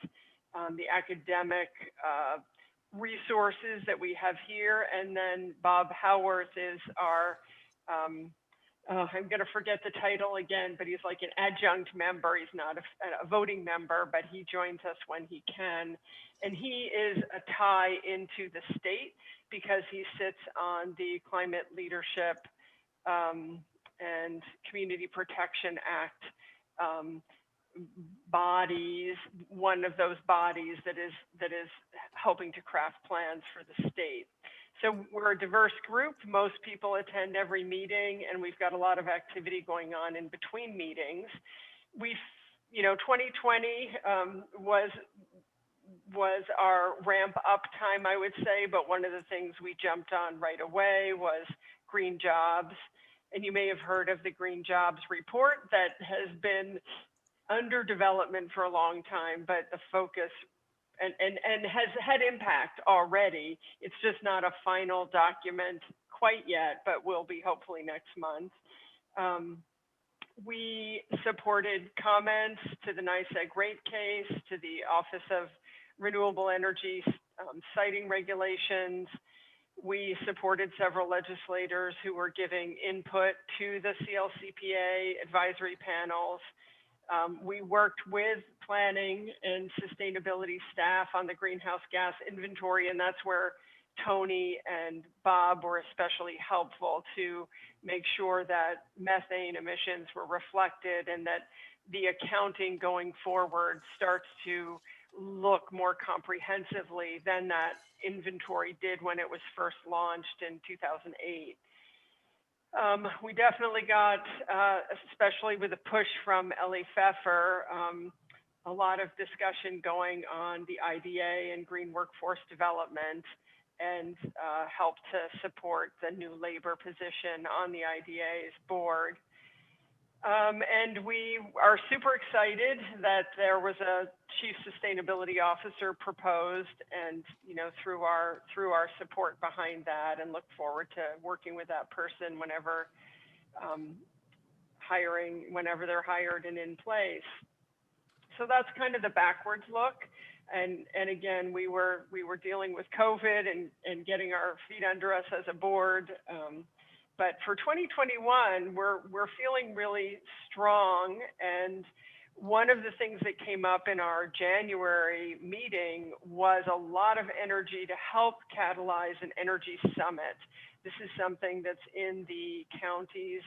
the academic resources that we have here. And then Bob Howarth is our, I'm going to forget the title again, but he's like an adjunct member. He's not a voting member, but he joins us when he can. And he is a tie into the state because he sits on the Climate Leadership and Community Protection Act bodies, one of those bodies that is helping to craft plans for the state. So we're a diverse group. Most people attend every meeting, and we've got a lot of activity going on in between meetings. 2020 was our ramp up time, I would say, but one of the things we jumped on right away was green jobs. And you may have heard of the Green Jobs Report that has been under development for a long time, but the focus and has had impact already. It's just not a final document quite yet, but will be hopefully next month. We supported comments to the NYSEG rate case, to the Office of Renewable Energy siting regulations. We supported several legislators who were giving input to the CLCPA advisory panels. We worked with planning and sustainability staff on the greenhouse gas inventory, and that's where Tony and Bob were especially helpful to make sure that methane emissions were reflected and that the accounting going forward starts to look more comprehensively than that inventory did when it was first launched in 2008. We definitely got, especially with a push from Ellie Pfeffer, a lot of discussion going on the IDA and green workforce development, and helped to support the new labor position on the IDA's board. And we are super excited that there was a chief sustainability officer proposed, and through our support behind that, and look forward to working with that person whenever they're hired and in place. So that's kind of the backwards look. And again, we were dealing with COVID and getting our feet under us as a board. But for 2021, we're feeling really strong, and one of the things that came up in our January meeting was a lot of energy to help catalyze an energy summit. This is something that's in the county's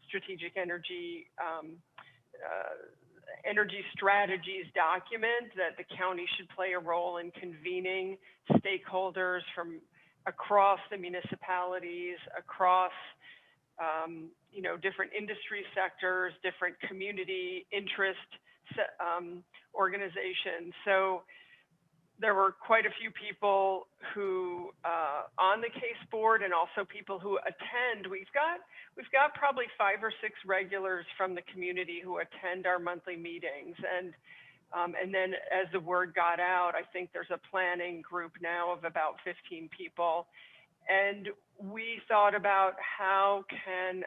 strategic energy energy strategies document, that the county should play a role in convening stakeholders from across the municipalities, across different industry sectors, different community interest organizations. So there were quite a few people who on the case board, and also people who attend. We've got probably 5 or 6 regulars from the community who attend our monthly meetings, and then as the word got out, I think there's a planning group now of about 15 people. And we thought about how can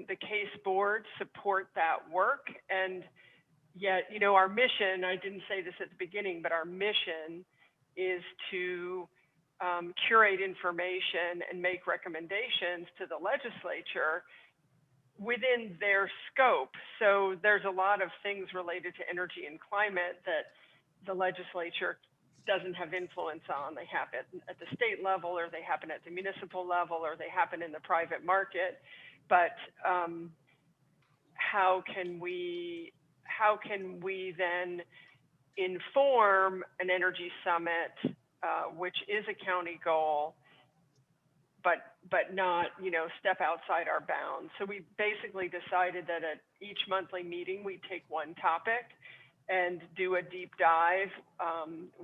the case board support that work. And yet, our mission, I didn't say this at the beginning, but our mission is to curate information and make recommendations to the legislature within their scope. So there's a lot of things related to energy and climate that the legislature doesn't have influence on. They happen at the state level, or they happen at the municipal level, or they happen in the private market. But how can we then inform an energy summit, which is a county goal, but not step outside our bounds? So we basically decided that at each monthly meeting we take one topic and do a deep dive.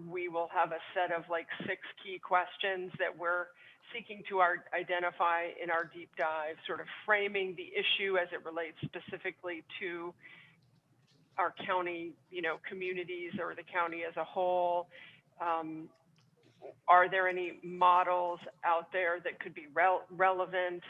We will have a set of like 6 key questions that we're seeking to identify in our deep dive, sort of framing the issue as it relates specifically to our county, communities, or the county as a whole. Are there any models out there that could be relevant?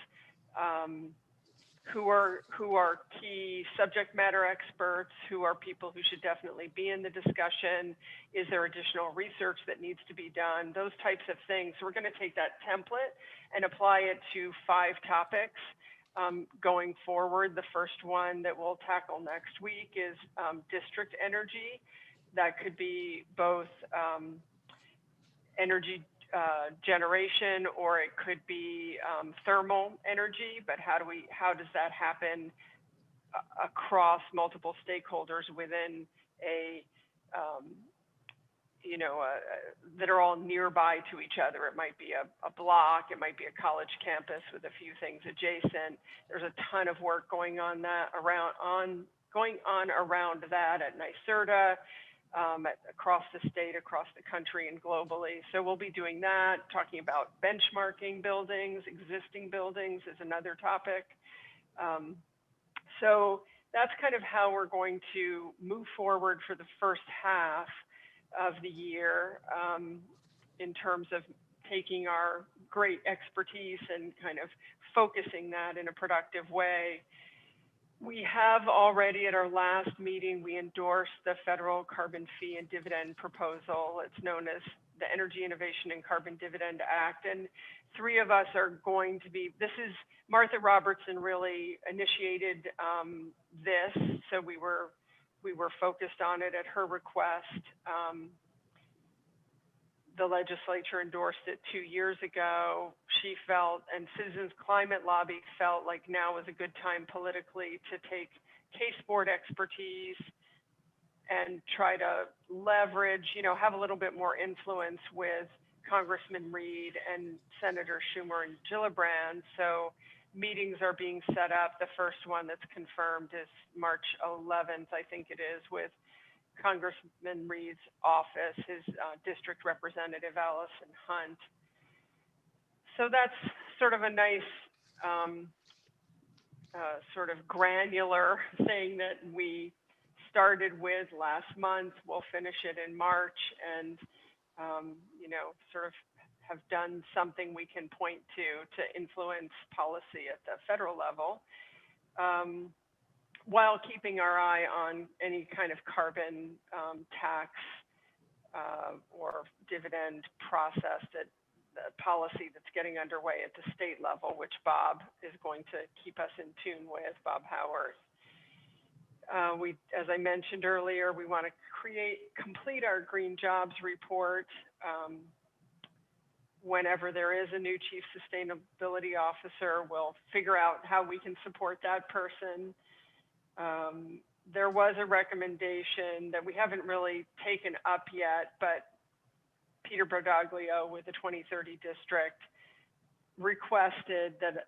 Who are key subject matter experts? Who are people who should definitely be in the discussion? Is there additional research that needs to be done? Those types of things. So we're going to take that template and apply it to 5 topics going forward. The first one that we'll tackle next week is district energy. That could be both energy generation, or it could be thermal energy. But how does that happen across multiple stakeholders within that are all nearby to each other? It might be a block, it might be a college campus with a few things adjacent. There's a ton of work going on around that at NYSERDA. Across the state, across the country, and globally. So we'll be doing that, talking about benchmarking buildings. Existing buildings is another topic. So that's kind of how we're going to move forward for the first half of the year, in terms of taking our great expertise and kind of focusing that in a productive way. We have already, at our last meeting, we endorsed the federal carbon fee and dividend proposal. It's known as the Energy Innovation and Carbon Dividend Act. And 3 of us are going to be, Martha Robertson really initiated this. So we were focused on it at her request. The legislature endorsed it 2 years ago. She felt, and Citizens Climate Lobby felt like now was a good time politically to take case board expertise and try to leverage, have a little bit more influence with Congressman Reed and Senator Schumer and Gillibrand. So meetings are being set up. The first one that's confirmed is March 11th, I think it is, with Congressman Reed's office, his district representative, Allison Hunt. So that's sort of a nice sort of granular thing that we started with last month. We'll finish it in March, and sort of have done something we can point to influence policy at the federal level. While keeping our eye on any kind of carbon tax or dividend process that policy that's getting underway at the state level, which Bob is going to keep us in tune with, Bob Howard. As I mentioned earlier, we want to complete our green jobs report. Whenever there is a new chief sustainability officer, we'll figure out how we can support that person. There was a recommendation that we haven't really taken up yet, but Peter Brodaglio with the 2030 district requested that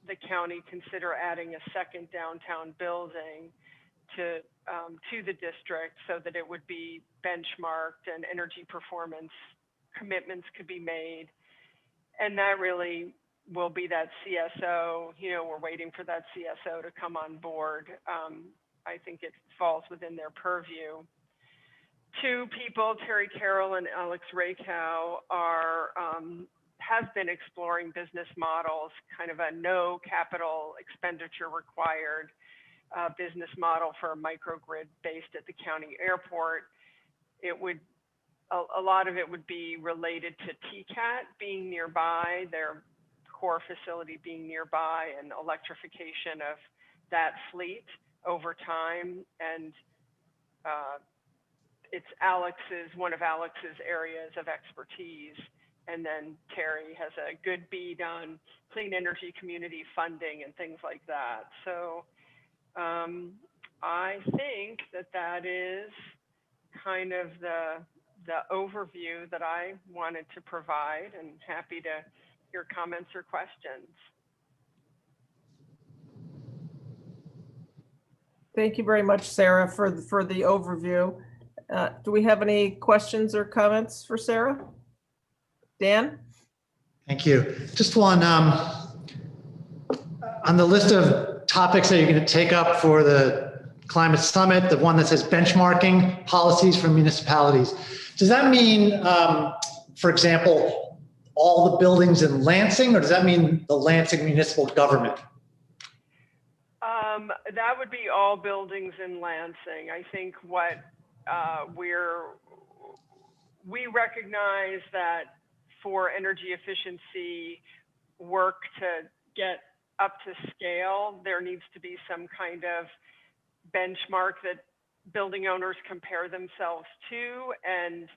the county consider adding a second downtown building to the district so that it would be benchmarked and energy performance commitments could be made. And that really will be that CSO. You know, we're waiting for that CSO to come on board. I think it falls within their purview. Two people, Terry Carroll and Alex Rakow, have been exploring business models, kind of a no capital expenditure required business model for a microgrid based at the county airport. It would, a lot of it would be related to TCAT being nearby, their core facility being nearby, and electrification of that fleet over time. And it's one of Alex's areas of expertise. And then Terry has a good bead on clean energy community funding and things like that. So I think that is kind of the overview that I wanted to provide, and happy to hear comments or questions. Thank you very much, Sarah, for the overview. Do we have any questions or comments for Sarah? Dan? Thank you. Just one, on the list of topics that you're going to take up for the climate summit, the one that says benchmarking policies for municipalities. Does that mean, for example, all the buildings in Lansing, or does that mean the Lansing municipal government? That would be all buildings in Lansing. I think what we recognize that for energy efficiency work to get up to scale, there needs to be some kind of benchmark that building owners compare themselves to. And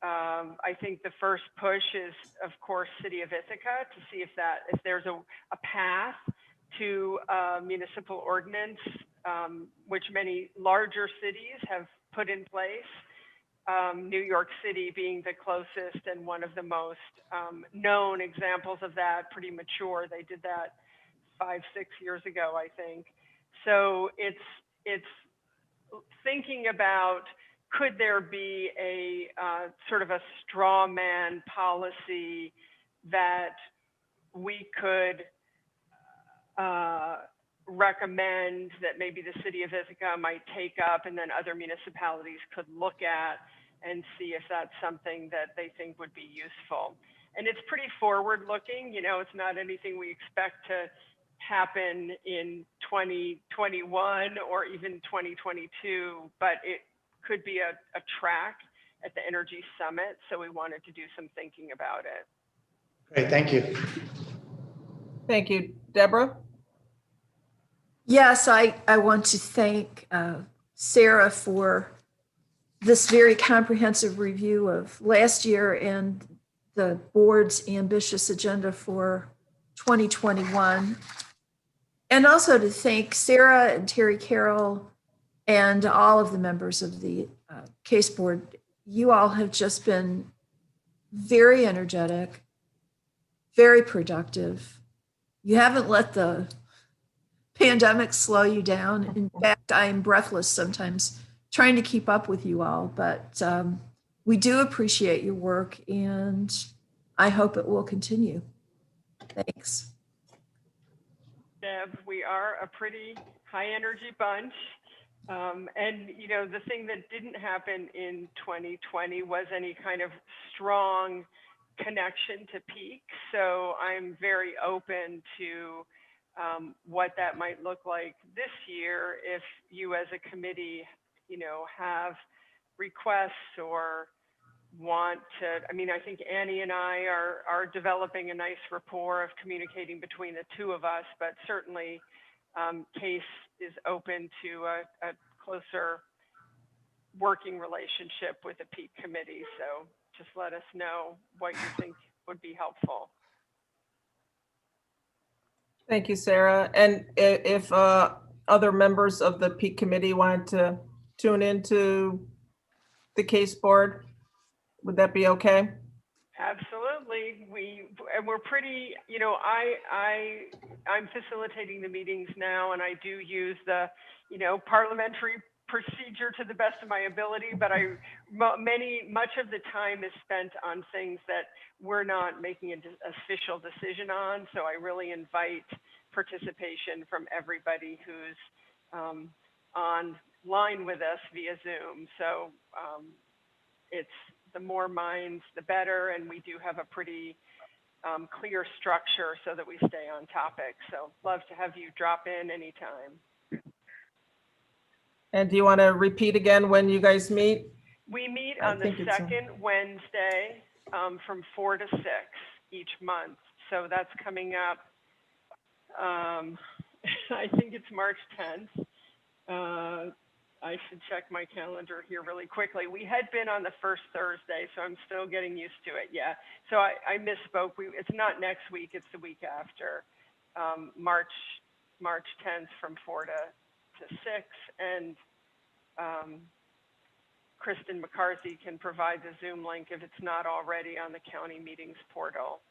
I think the first push is, of course, City of Ithaca, to see if there's a path to municipal ordinance, which many larger cities have put in place. New York City being the closest and one of the most known examples of that, pretty mature. They did that 5-6 years ago, I think. So it's thinking about, could there be a sort of a straw man policy that we could recommend that maybe the City of Ithaca might take up, and then other municipalities could look at and see if that's something that they think would be useful. And it's pretty forward looking, you know, it's not anything we expect to happen in 2021 or even 2022, but it could be a track at the Energy Summit. So we wanted to do some thinking about it. Great, thank you. Thank you. Deborah? Yes, I want to thank Sarah for this very comprehensive review of last year and the board's ambitious agenda for 2021. And also to thank Sarah and Terry Carroll and all of the members of the case board. You all have just been very energetic, very productive. You haven't let the pandemic slow you down. In fact, I am breathless sometimes trying to keep up with you all, but we do appreciate your work, and I hope it will continue. Thanks. Deb, we are a pretty high energy bunch. And, you know, the thing that didn't happen in 2020 was any kind of strong connection to peak. So I'm very open to what that might look like this year if you as a committee, you know, have requests or want to, I mean, I think Annie and I are developing a nice rapport of communicating between the two of us, but certainly Case is open to a closer working relationship with the peak committee. So just let us know what you think would be helpful. Thank you, Sarah. And if other members of the peak committee wanted to tune into the case board, would that be okay? Absolutely. We're pretty, you know, I'm facilitating the meetings now, and I do use the, you know, parliamentary procedure to the best of my ability, but much of the time is spent on things that we're not making an official decision on. So I really invite participation from everybody who's online with us via Zoom. So it's the more minds, the better, and we do have a pretty clear structure so that we stay on topic. So love to have you drop in anytime. And do you want to repeat again when you guys meet? We meet on the second Wednesday from 4 to 6 each month. So that's coming up, I think it's March 10th. I should check my calendar here really quickly. We had been on the first Thursday, so I'm still getting used to it. Yeah, so I misspoke. It's not next week, it's the week after. March 10th from 4 to 6, and Kristen McCarthy can provide the Zoom link if it's not already on the county meetings portal.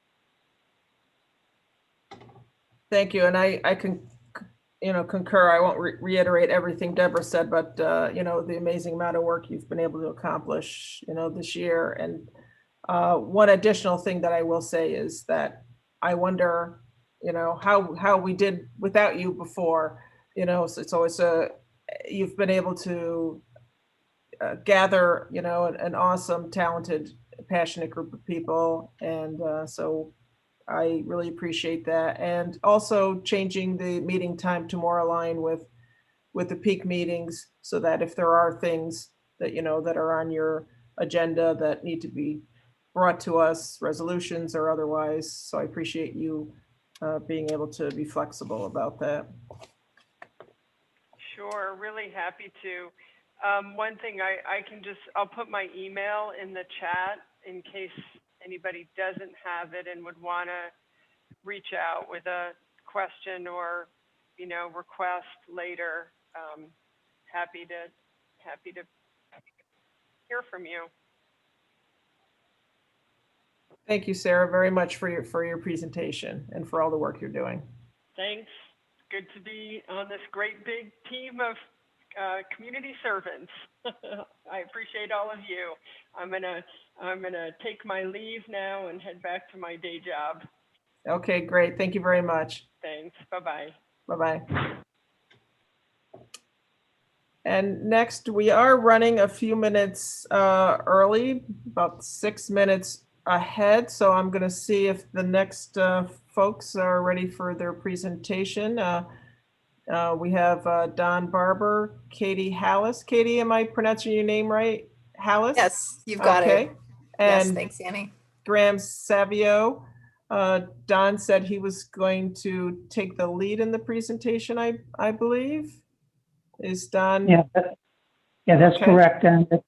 Thank you, and I can, you know, concur. I won't reiterate everything Deborah said, but you know, the amazing amount of work you've been able to accomplish, you know, this year. And one additional thing that I will say is that I wonder, you know, how we did without you before. You know, so it's always you've been able to gather, you know, an awesome, talented, passionate group of people. And so I really appreciate that. And also changing the meeting time to more align with the peak meetings, so that if there are things that, you know, that are on your agenda that need to be brought to us, resolutions or otherwise. So I appreciate you being able to be flexible about that. Sure, really happy to. One thing I'll put my email in the chat in case anybody doesn't have it and would want to reach out with a question or, you know, request later. Happy to hear from you. Thank you, Sarah, very much for your presentation and for all the work you're doing. Thanks. Good to be on this great big team of community servants. I appreciate all of you. I'm gonna take my leave now and head back to my day job. Okay, great. Thank you very much. Thanks. Bye-bye. Bye-bye. And next, we are running a few minutes early, about 6 minutes ahead. So I'm going to see if the next folks are ready for their presentation. We have Don Barber, Katie Hallis. Katie, am I pronouncing your name right? Hallis? Yes, you've got it. And yes, thanks, Annie. Graham Savio. Don said he was going to take the lead in the presentation, I believe. Is Don? Yeah, that's okay. Correct. And if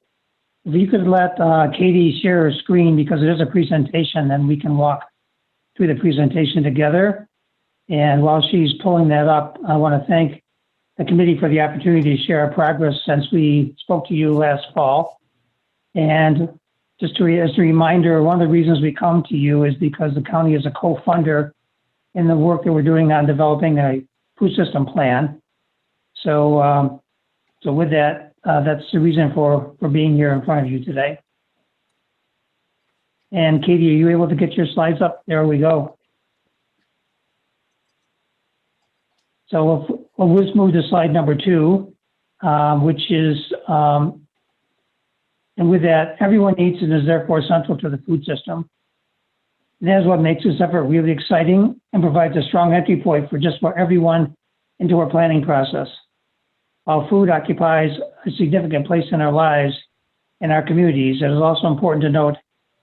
you could let Katie share her screen, because it is a presentation, and we can walk through the presentation together. And while she's pulling that up, I want to thank the committee for the opportunity to share our progress since we spoke to you last fall. And just as a reminder, one of the reasons we come to you is because the county is a co-funder in the work that we're doing on developing a food system plan. So, so with that, that's the reason for being here in front of you today. And Katie, are you able to get your slides up? There we go. So we'll just move to slide number 2, which is, and with that, everyone eats and is therefore central to the food system. And that is what makes this effort really exciting and provides a strong entry point for just about everyone into our planning process. While food occupies a significant place in our lives, in our communities, it is also important to note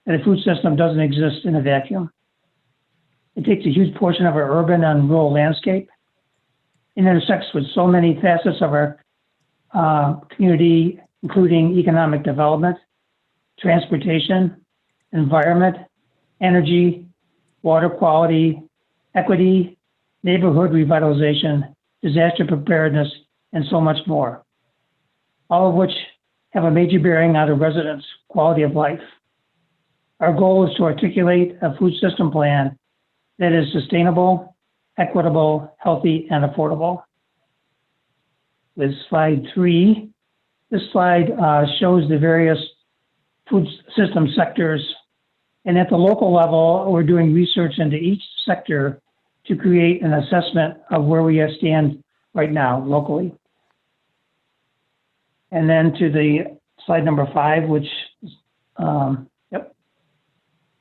that a food system doesn't exist in a vacuum. It takes a huge portion of our urban and rural landscape. It intersects with so many facets of our community, including economic development, transportation, environment, energy, water quality, equity, neighborhood revitalization, disaster preparedness, and so much more, all of which have a major bearing on the residents' quality of life. Our goal is to articulate a food system plan that is sustainable, equitable, healthy, and affordable. With slide 3, this slide shows the various food system sectors. And at the local level, we're doing research into each sector to create an assessment of where we stand right now locally. And then to the slide number 5, which,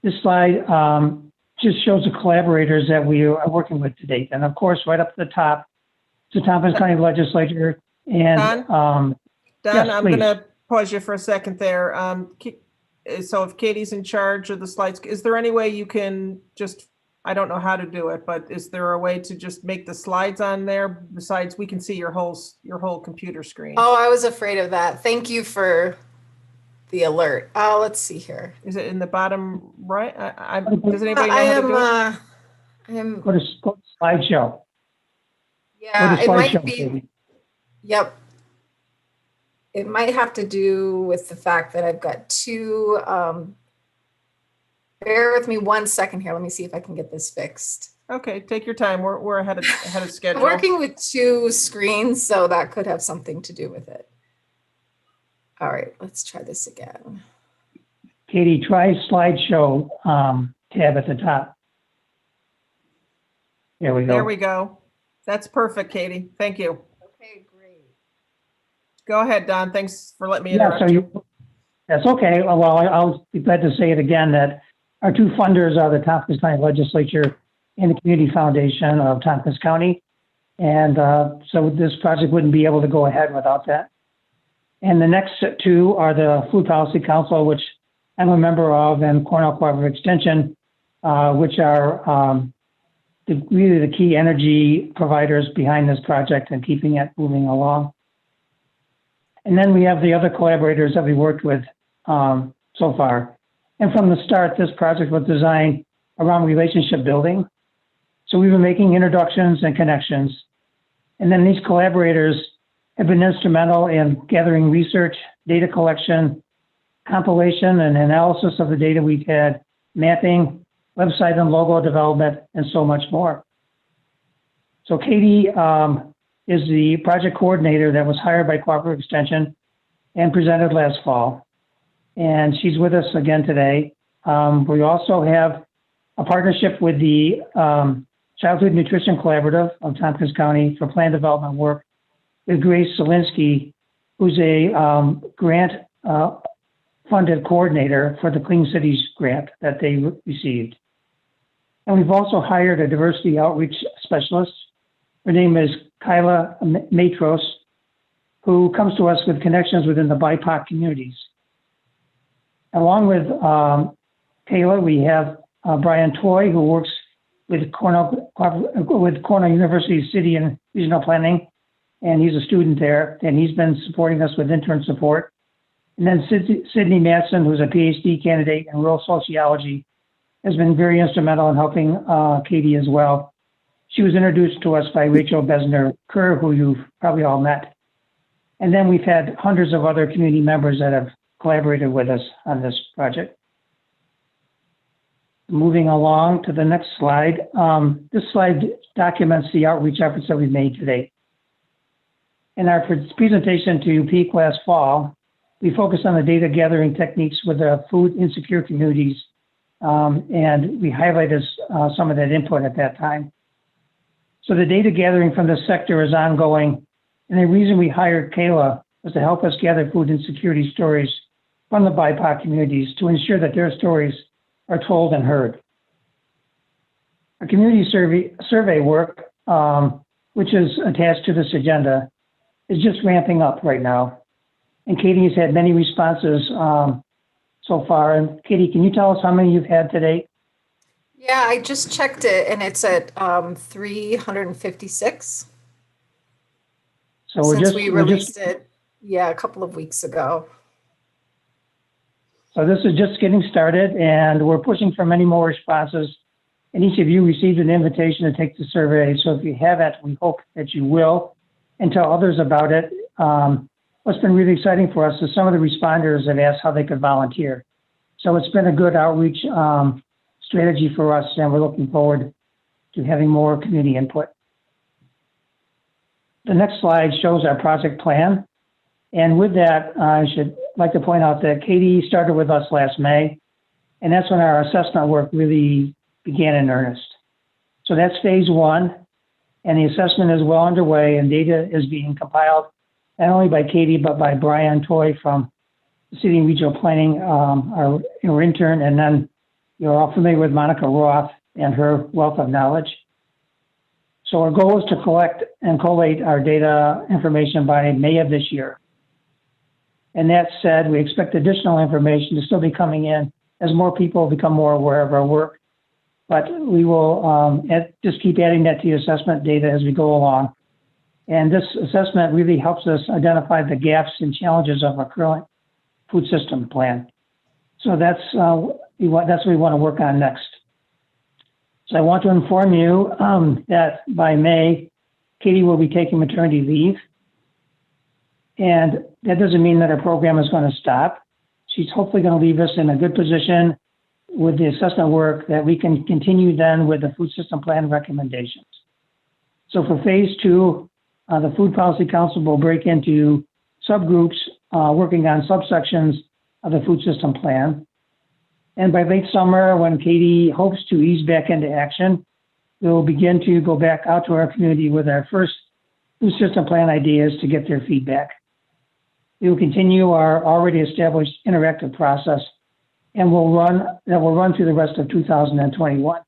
this slide just shows the collaborators that we are working with to date. And of course, right up at the top, the Tompkins County Legislature and Don, yes, I'm please. going to pause you for a second there. So if Katie's in charge of the slides, is there any way you can just, I don't know how to do it, but is there a way to just make the slides on there? Besides, we can see your whole computer screen. Oh, I was afraid of that. Thank you for the alert. Let's see here. Is it in the bottom right? Does anybody know how to do it? I am. Go to slideshow. Yeah, Go to it might slideshow, be. Katie. Yep. It might have to do with the fact that I've got two. Bear with me 1 second here. Let me see if I can get this fixed. Okay, take your time. We're ahead of I'm schedule. working with 2 screens, so that could have something to do with it. All right, let's try this again. Katie, try slideshow tab at the top. There we go. There we go. That's perfect, Katie. Thank you. Okay, great. Go ahead, Don. Thanks for letting me Yeah, interrupt you. that's okay. Well, I'll be glad to say it again that our 2 funders are the Tompkins County Legislature and the Community Foundation of Tompkins County. And so this project wouldn't be able to go ahead without that. And the next 2 are the Food Policy Council, which I'm a member of, and Cornell Cooperative Extension, which are really the key energy providers behind this project and keeping it moving along. And then we have the other collaborators that we worked with so far. And from the start, this project was designed around relationship building. So we've been making introductions and connections. And then these collaborators have been instrumental in gathering research, data collection, compilation and analysis of the data we've had, mapping, website and logo development, and so much more. So Katie is the project coordinator that was hired by Cooperative Extension and presented last fall. And she's with us again today. We also have a partnership with the Childhood Nutrition Collaborative of Tompkins County for plan development work with Grace Zielinski, who's a grant funded coordinator for the Clean Cities grant that they received. And we've also hired a diversity outreach specialist. Her name is Kyla Matros, who comes to us with connections within the BIPOC communities. Along with Kayla, we have Brian Toy, who works with Cornell University City and Regional Planning, and he's a student there, and he's been supporting us with intern support. And then Sydney Matson, who's a PhD candidate in rural sociology, has been very instrumental in helping Katie as well. She was introduced to us by Rachel Besner-Kerr, who you've probably all met. And then we've had hundreds of other community members that have collaborated with us on this project. Moving along to the next slide. This slide documents the outreach efforts that we've made today. In our presentation to Peak last fall, we focused on the data gathering techniques with the food insecure communities, and we highlighted some of that input at that time. So the data gathering from this sector is ongoing, and the reason we hired Kayla was to help us gather food insecurity stories from the BIPOC communities to ensure that their stories are told and heard. Our community survey work, which is attached to this agenda, is just ramping up right now. And Katie has had many responses so far. And Katie, can you tell us how many you've had today? Yeah, I just checked it and it's at 356 So we're since just, we we're released just, it, yeah, a couple of weeks ago. so this is just getting started, and we're pushing for many more responses. And each of you received an invitation to take the survey. So if you haven't, we hope that you will, and tell others about it. What's been really exciting for us is some of the responders have asked how they could volunteer. So it's been a good outreach strategy for us, and we're looking forward to having more community input. The next slide shows our project plan. And with that, I should like to point out that Katie started with us last May, and that's when our assessment work really began in earnest. So that's phase one, and the assessment is well underway, and data is being compiled not only by Katie, but by Brian Toy from the City and Regional Planning, our intern, and then you're all familiar with Monica Roth and her wealth of knowledge. So our goal is to collect and collate our data information by May of this year. And that said, we expect additional information to still be coming in as more people become more aware of our work. But we will just keep adding that to the assessment data as we go along. And this assessment really helps us identify the gaps and challenges of our current food system plan. So that's what we want to work on next. So I want to inform you that by May, Katie will be taking maternity leave. And that doesn't mean that our program is going to stop. She's hopefully going to leave us in a good position with the assessment work that we can continue then with the food system plan recommendations. So for phase two, the Food Policy Council will break into subgroups working on subsections of the food system plan. And by late summer, when Katie hopes to ease back into action, we'll begin to go back out to our community with our first food system plan ideas to get their feedback. We will continue our already established interactive process, and will run through the rest of 2021.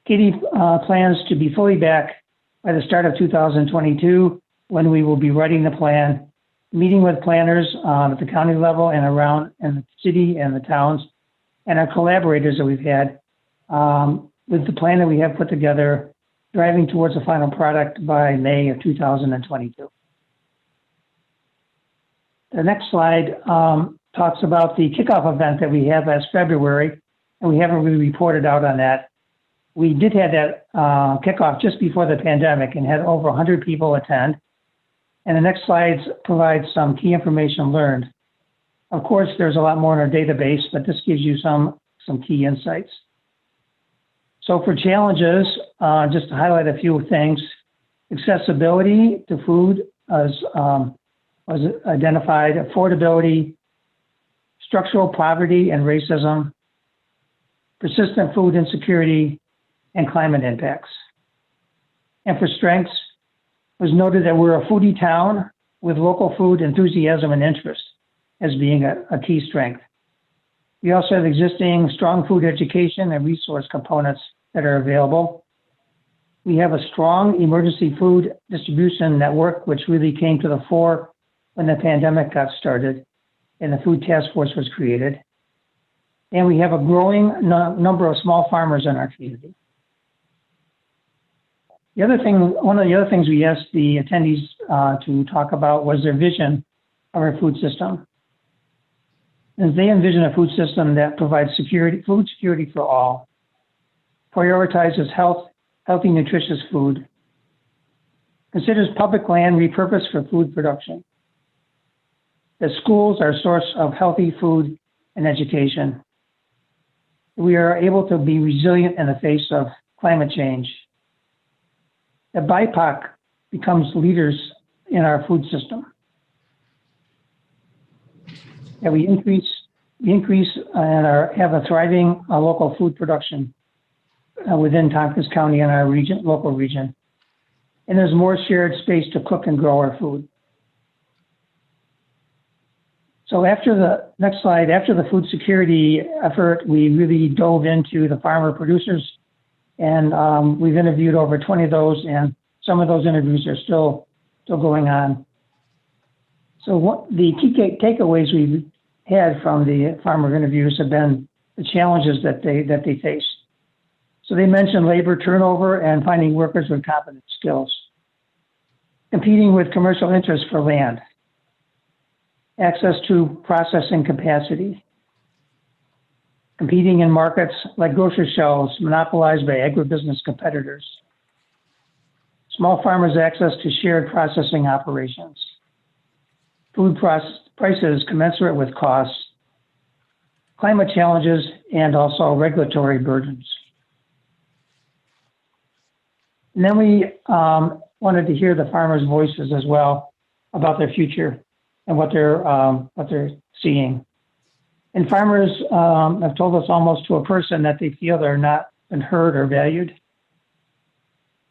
Katie plans to be fully back by the start of 2022, when we will be writing the plan, meeting with planners at the county level and around in the city and the towns, and our collaborators that we've had with the plan that we have put together, driving towards a final product by May of 2022. The next slide talks about the kickoff event that we had last February, and we haven't really reported out on that. We did have that kickoff just before the pandemic and had over 100 people attend. And the next slides provide some key information learned. Of course, there's a lot more in our database, but this gives you some key insights. So for challenges, just to highlight a few things, accessibility to food was identified, affordability, structural poverty and racism, persistent food insecurity, and climate impacts. And for strengths, it was noted that we're a foodie town with local food enthusiasm and interest as being a key strength. We also have existing strong food education and resource components that are available. We have a strong emergency food distribution network, which really came to the fore when the pandemic got started and the food task force was created. And we have a growing number of small farmers in our community. One of the other things we asked the attendees to talk about was their vision of our food system. As they envision a food system that provides food security for all, prioritizes healthy, nutritious food, considers public land repurposed for food production, that schools are a source of healthy food and education. We are able to be resilient in the face of climate change. That BIPOC becomes leaders in our food system. That we increase and have a thriving local food production within Tompkins County and our local region. And there's more shared space to cook and grow our food. So next slide, after the food security effort, we really dove into the farmer producers, and we've interviewed over 20 of those, and some of those interviews are still going on. So what the key takeaways we've had from the farmer interviews have been the challenges that they face. So they mentioned labor turnover and finding workers with competent skills, competing with commercial interests for land, access to processing capacity, competing in markets like grocery shelves monopolized by agribusiness competitors, small farmers' access to shared processing operations, food prices commensurate with costs, climate challenges, and also regulatory burdens. And then we wanted to hear the farmers' voices as well about their future and what they're seeing. And farmers have told us almost to a person that they feel they're not been heard or valued.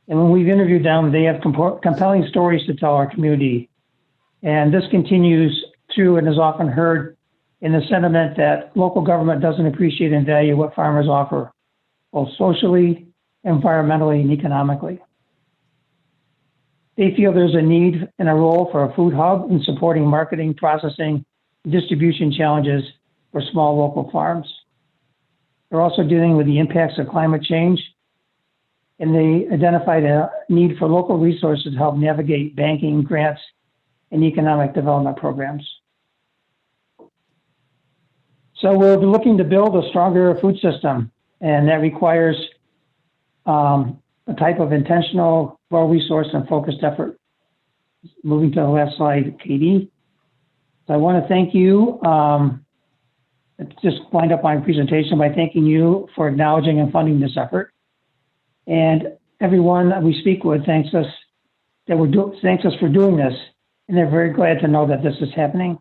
And when we've interviewed them, they have compelling stories to tell our community. And this continues through and is often heard in the sentiment that local government doesn't appreciate and value what farmers offer, both socially, environmentally, and economically. They feel there's a need and a role for a food hub in supporting marketing, processing, and distribution challenges for small local farms. They're also dealing with the impacts of climate change, and they identified a need for local resources to help navigate banking, grants, and economic development programs. So we're looking to build a stronger food system, and that requires a type of intentional, well-resourced, and focused effort. Moving to the last slide, Katie. So I want to thank you. Just wind up my presentation by thanking you for acknowledging and funding this effort. And everyone that we speak with thanks us for doing this, and they're very glad to know that this is happening.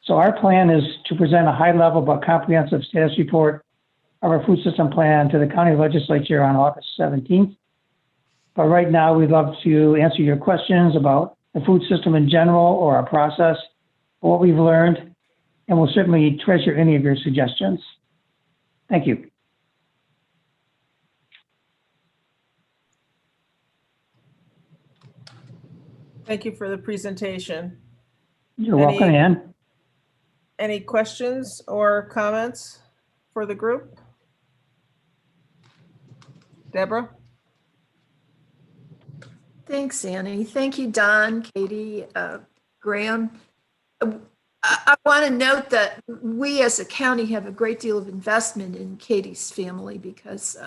So our plan is to present a high-level but comprehensive status report of our food system plan to the county legislature on August 17th. But right now, we'd love to answer your questions about the food system in general or our process, or what we've learned, and we'll certainly treasure any of your suggestions. Thank you. Thank you for the presentation. You're welcome, Ann. Any questions or comments for the group? Deborah? Thanks, Annie. Thank you, Don, Katie, Graham. I want to note that we as a county have a great deal of investment in Katie's family because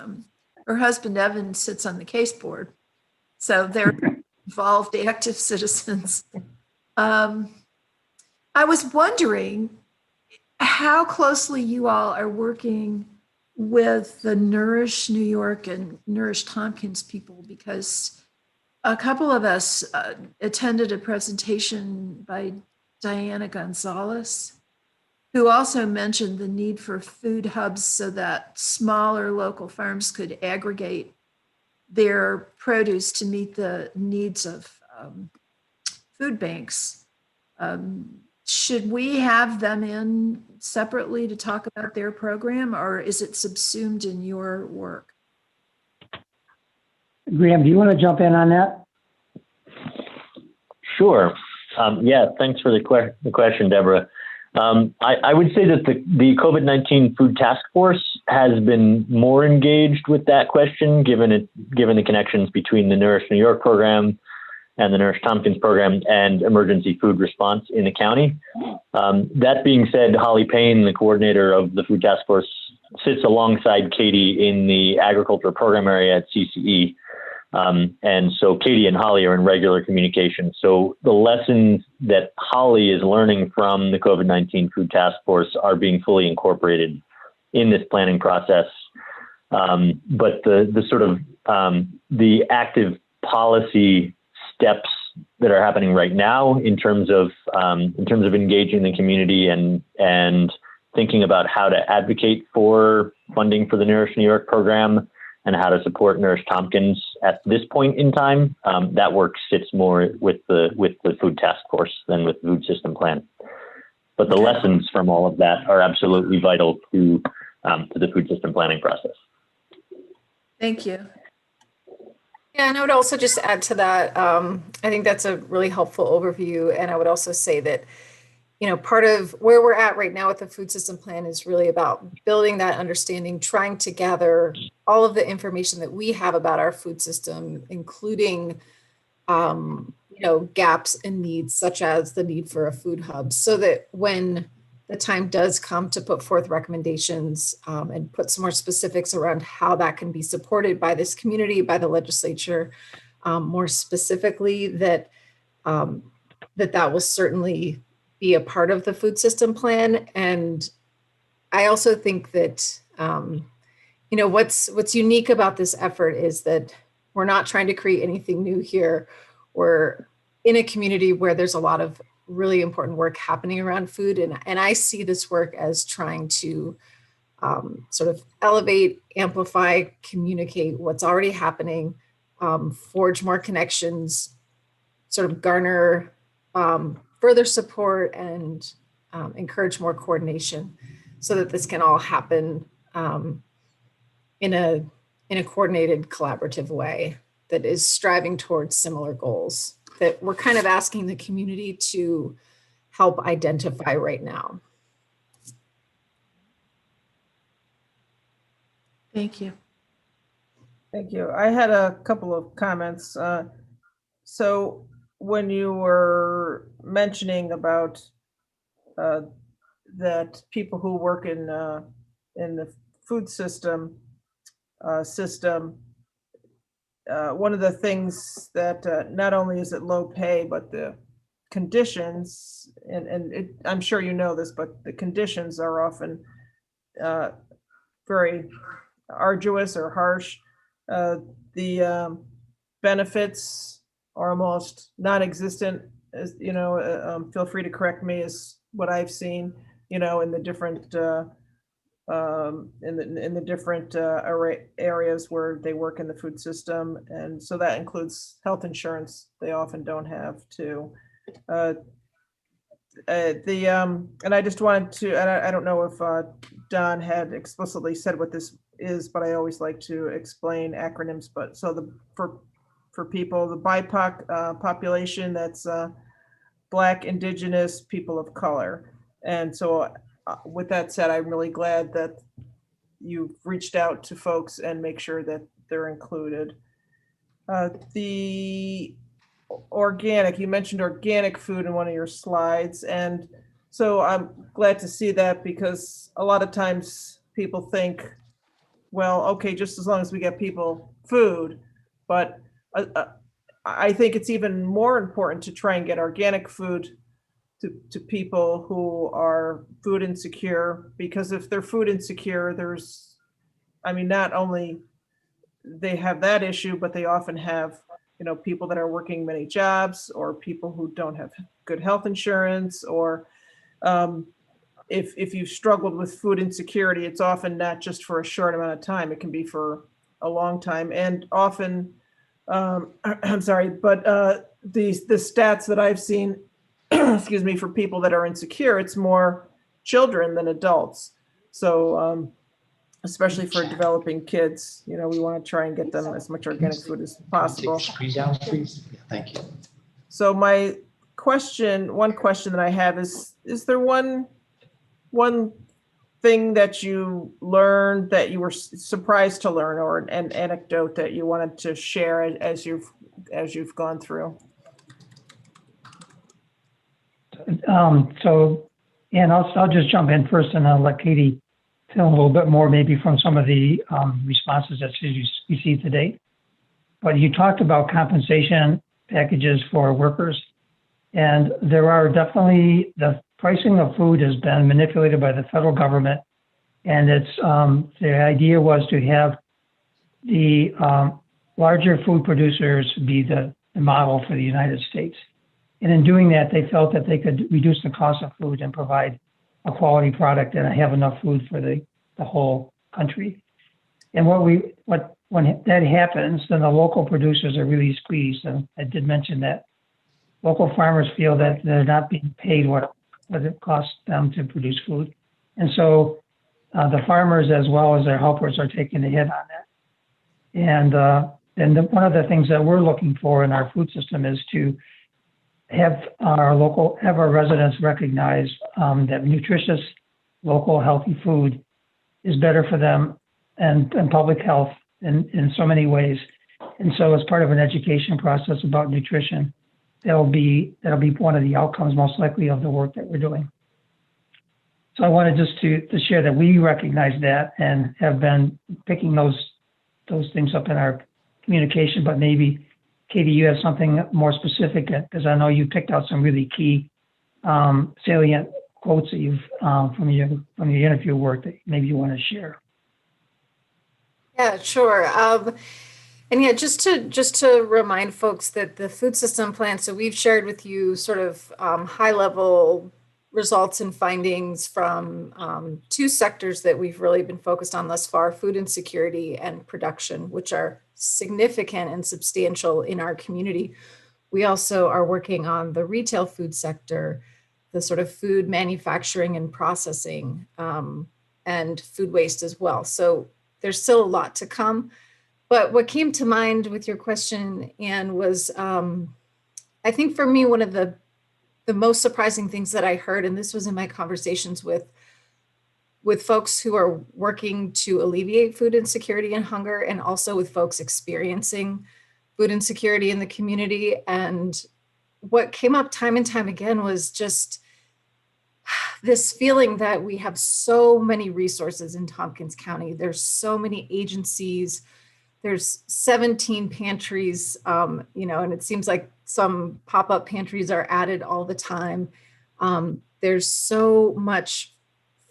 her husband, Evan, sits on the case board. So they're involved, active citizens. I was wondering how closely you all are working with the Nourish New York and Nourish Tompkins people, because a couple of us attended a presentation by Diana Gonzalez, who also mentioned the need for food hubs so that smaller local farms could aggregate their produce to meet the needs of food banks. Should we have them in separately to talk about their program, or is it subsumed in your work? Graham, do you want to jump in on that? Sure. Yeah, thanks for the question, Deborah. I would say that the COVID-19 Food Task Force has been more engaged with that question, given the connections between the Nourish New York program and the Nourish Tompkins program and emergency food response in the county. That being said, Holly Payne, the coordinator of the Food Task Force, sits alongside Katie in the agriculture program area at CCE. And so Katie and Holly are in regular communication. So the lessons that Holly is learning from the COVID-19 Food Task Force are being fully incorporated in this planning process. But the sort of the active policy steps that are happening right now in terms of engaging the community and thinking about how to advocate for funding for the Nourish New York program and how to support Nourish Tompkins at this point in time, that work sits more with the Food Task Force than with the Food System Plan. But the lessons from all of that are absolutely vital to the Food System Planning process. Thank you. Yeah, and I would also just add to that, I think that's a really helpful overview. And I would also say that, part of where we're at right now with the food system plan is really about building that understanding, trying to gather all of the information that we have about our food system, including, gaps and needs, such as the need for a food hub, so that when the time does come to put forth recommendations and put some more specifics around how that can be supported by this community, by the legislature, more specifically, that that will certainly be a part of the food system plan. And I also think that what's unique about this effort is that we're not trying to create anything new here. We're in a community where there's a lot of really important work happening around food. And I see this work as trying to sort of elevate, amplify, communicate what's already happening, forge more connections, sort of garner further support and encourage more coordination so that this can all happen in a coordinated, collaborative way that is striving towards similar goals that we're kind of asking the community to help identify right now. Thank you. Thank you. I had a couple of comments. So when you were mentioning about that people who work in the food system, one of the things that not only is it low pay, but the conditions, I'm sure you know this, but the conditions are often very arduous or harsh. The benefits are almost non-existent, as feel free to correct me, is what I've seen, in the different in the different areas where they work in the food system. And so that includes health insurance. They often don't have too. And I just wanted to, and I don't know if Don had explicitly said what this is, but I always like to explain acronyms. But so for people, the BIPOC population, that's Black, Indigenous, people of color. And so with that said, I'm really glad that you've reached out to folks and make sure that they're included. The organic, you mentioned organic food in one of your slides. And so I'm glad to see that, because a lot of times people think, well, okay, just as long as we get people food, but I think it's even more important to try and get organic food to people who are food insecure, because if they're food insecure, not only they have that issue, but they often have, people that are working many jobs, or people who don't have good health insurance, or if you've struggled with food insecurity, it's often not just for a short amount of time, it can be for a long time. And often, I'm sorry, but the stats that I've seen, excuse me, for people that are insecure, it's more children than adults. So especially for developing kids, we want to try and get them as much organic food as possible. Thank you. So my one question that I have is there one thing that you learned that you were surprised to learn, or an anecdote that you wanted to share as you've gone through? I'll just jump in first, and I'll let Katie tell a little bit more, maybe from some of the responses that she's received to date. But you talked about compensation packages for workers, and there are definitely, the pricing of food has been manipulated by the federal government, and it's the idea was to have the larger food producers be the model for the United States. And in doing that, they felt that they could reduce the cost of food and provide a quality product and have enough food for the whole country. And when that happens, then the local producers are really squeezed. And I did mention that local farmers feel that they're not being paid what it costs them to produce food. And so the farmers, as well as their helpers, are taking the hit on that. And And one of the things that we're looking for in our food system is to have our residents recognize that nutritious, local, healthy food is better for them and public health in so many ways. And so as part of an education process about nutrition, that'll be one of the outcomes most likely of the work that we're doing. So I wanted just to share that we recognize that and have been picking those things up in our communication, but maybe Katie, you have something more specific, because I know you picked out some really key salient quotes that you've from your interview work that maybe you want to share. Yeah, sure. And yeah, just to remind folks that the food system plan, so we've shared with you sort of high level results and findings from two sectors that we've really been focused on thus far, food insecurity and production, which are significant and substantial in our community. We also are working on the retail food sector, the sort of food manufacturing and processing, and food waste as well. So there's still a lot to come. But what came to mind with your question, Anne, was I think for me, one of the most surprising things that I heard, and this was in my conversations with folks who are working to alleviate food insecurity and hunger, and also with folks experiencing food insecurity in the community. And what came up time and time again was just this feeling that we have so many resources in Tompkins County. There's so many agencies. There's 17 pantries, and it seems like some pop-up pantries are added all the time. There's so much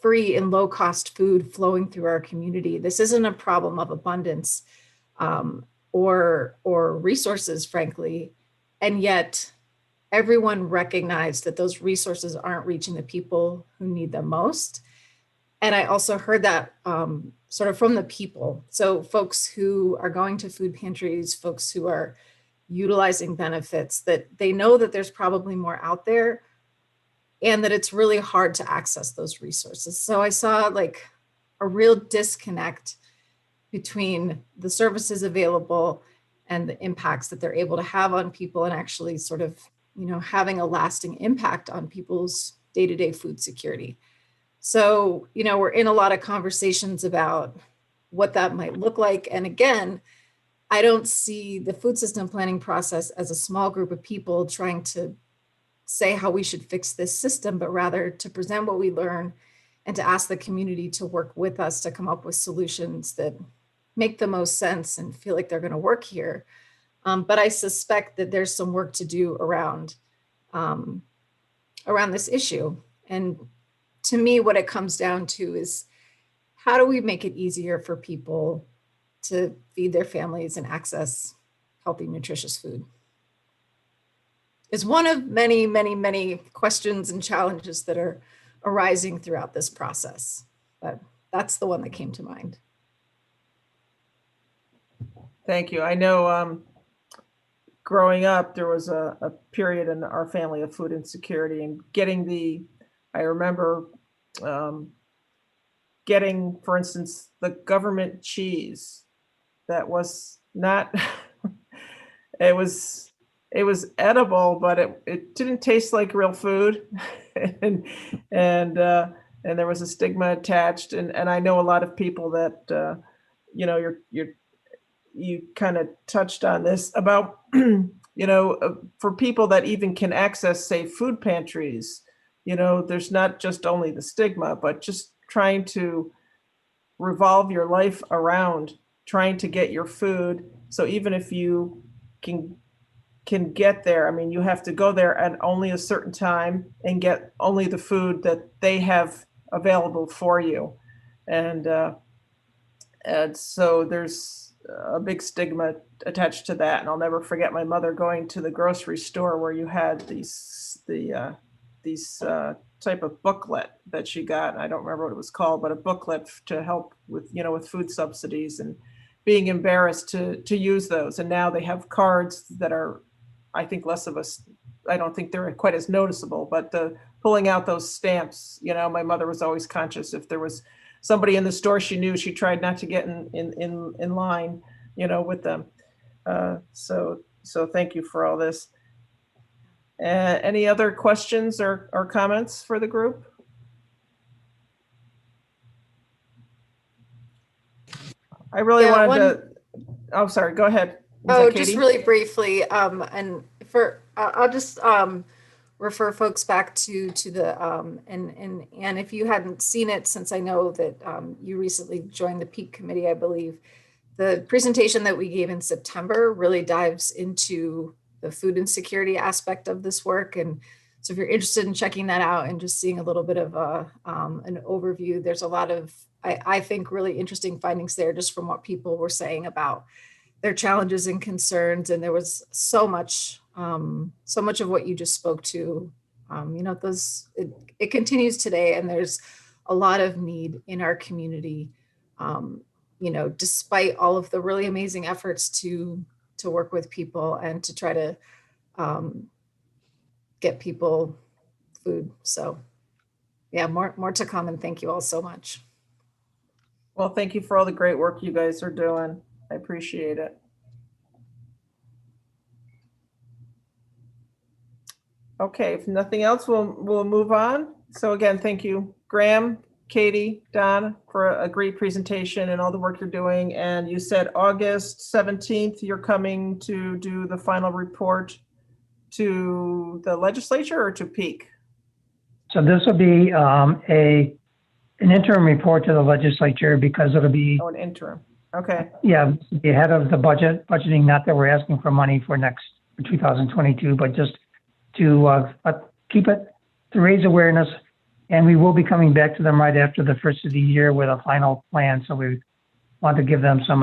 free and low-cost food flowing through our community. This isn't a problem of abundance or resources, frankly, and yet everyone recognized that those resources aren't reaching the people who need them most. And I also heard that sort of from the people. So folks who are going to food pantries, folks who are utilizing benefits, that they know that there's probably more out there and that it's really hard to access those resources. So I saw like a real disconnect between the services available and the impacts that they're able to have on people, and actually sort of, having a lasting impact on people's day-to-day food security. So, we're in a lot of conversations about what that might look like. And again, I don't see the food system planning process as a small group of people trying to say how we should fix this system, but rather to present what we learn and to ask the community to work with us to come up with solutions that make the most sense and feel like they're going to work here. But I suspect that there's some work to do around this issue. And to me, what it comes down to is, how do we make it easier for people to feed their families and access healthy, nutritious food? Is one of many, many, many questions and challenges that are arising throughout this process. But that's the one that came to mind. Thank you. I know growing up, there was a period in our family of food insecurity, and I remember getting, for instance, the government cheese that was not, it was edible, but it didn't taste like real food. and there was a stigma attached. And I know a lot of people that, you kind of touched on this about, for people that even can access, say, food pantries, there's not just only the stigma, but just trying to revolve your life around trying to get your food. So even if you can get there, I mean, you have to go there at only a certain time and get only the food that they have available for you. And so there's a big stigma attached to that. And I'll never forget my mother going to the grocery store where you had these type of booklet that she got. I don't remember what it was called, but a booklet to help with, with food subsidies, and being embarrassed to use those. And now they have cards that are, I think, less of us, I don't think they're quite as noticeable, but pulling out those stamps, my mother was always conscious if there was somebody in the store she knew, she tried not to get in line, with them. So thank you for all this. Any other questions or comments for the group? I really Yeah, wanted to, oh, sorry, go ahead. Was that just Katie? really briefly, and I'll just refer folks back to the and if you hadn't seen it, since I know that you recently joined the Peak Committee, I believe the presentation that we gave in September really dives into the food insecurity aspect of this work. And so if you're interested in checking that out and just seeing a little bit of an overview, there's a lot of, I think, really interesting findings there just from what people were saying about their challenges and concerns. And there was so much of what you just spoke to, it continues today, and there's a lot of need in our community, despite all of the really amazing efforts to work with people and to try to get people food. So yeah, more to come, and thank you all so much. Well, thank you for all the great work you guys are doing. I appreciate it. Okay, if nothing else, we'll move on. So again, thank you, Graham, Katie, Don, for a great presentation and all the work you're doing. And you said August 17th, you're coming to do the final report to the legislature or to Peak? So this will be an interim report to the legislature, because it'll be, Oh, an interim. Okay. yeah, be ahead of the budgeting, not that we're asking for money for 2022, but just to keep it, to raise awareness. And we will be coming back to them right after the first of the year with a final plan. So we want to give them some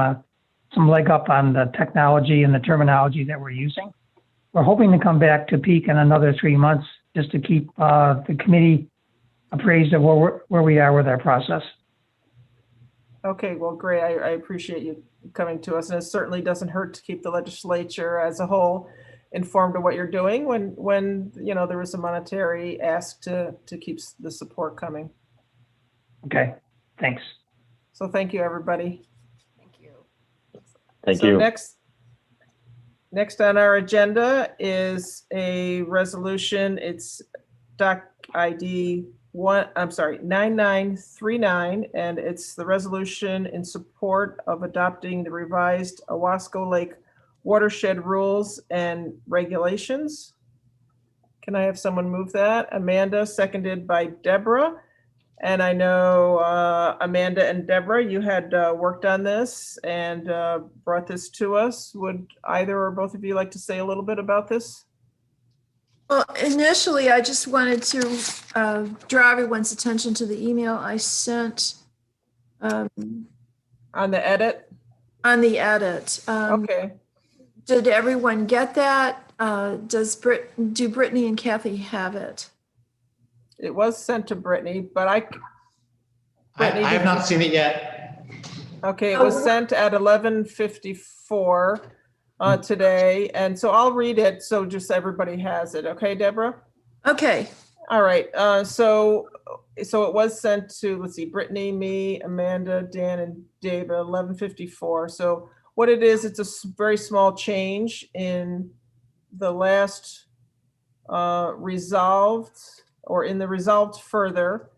leg up on the technology and the terminology that we're using. We're hoping to come back to Peak in another 3 months, just to keep the committee appraised of where we are with our process. Okay, well, great. I appreciate you coming to us, and it certainly doesn't hurt to keep the legislature as a whole informed of what you're doing when there was a monetary ask to keep the support coming. Okay, thanks. So thank you, everybody. Thank you. Thank you. Next on our agenda is a resolution. It's doc ID 9939, and it's the resolution in support of adopting the revised Owasco Lake watershed rules and regulations. Can I have someone move that? Amanda, seconded by Deborah. And I know Amanda and Deborah, you had worked on this and brought this to us. Would either or both of you like to say a little bit about this? Well, initially, I just wanted to draw everyone's attention to the email I sent On the edit? on the edit. Okay. Did everyone get that? Do Brittany and Kathy have it? It was sent to Brittany, but I have not seen it yet. Okay, it was sent at 11:54 today, and so I'll read it so just everybody has it. Okay, Deborah? Okay. All right. So it was sent to, let's see, Brittany, me, Amanda, Dan, and David, 11:54. So what it is, it's a very small change in the last resolved, or in the resolved further.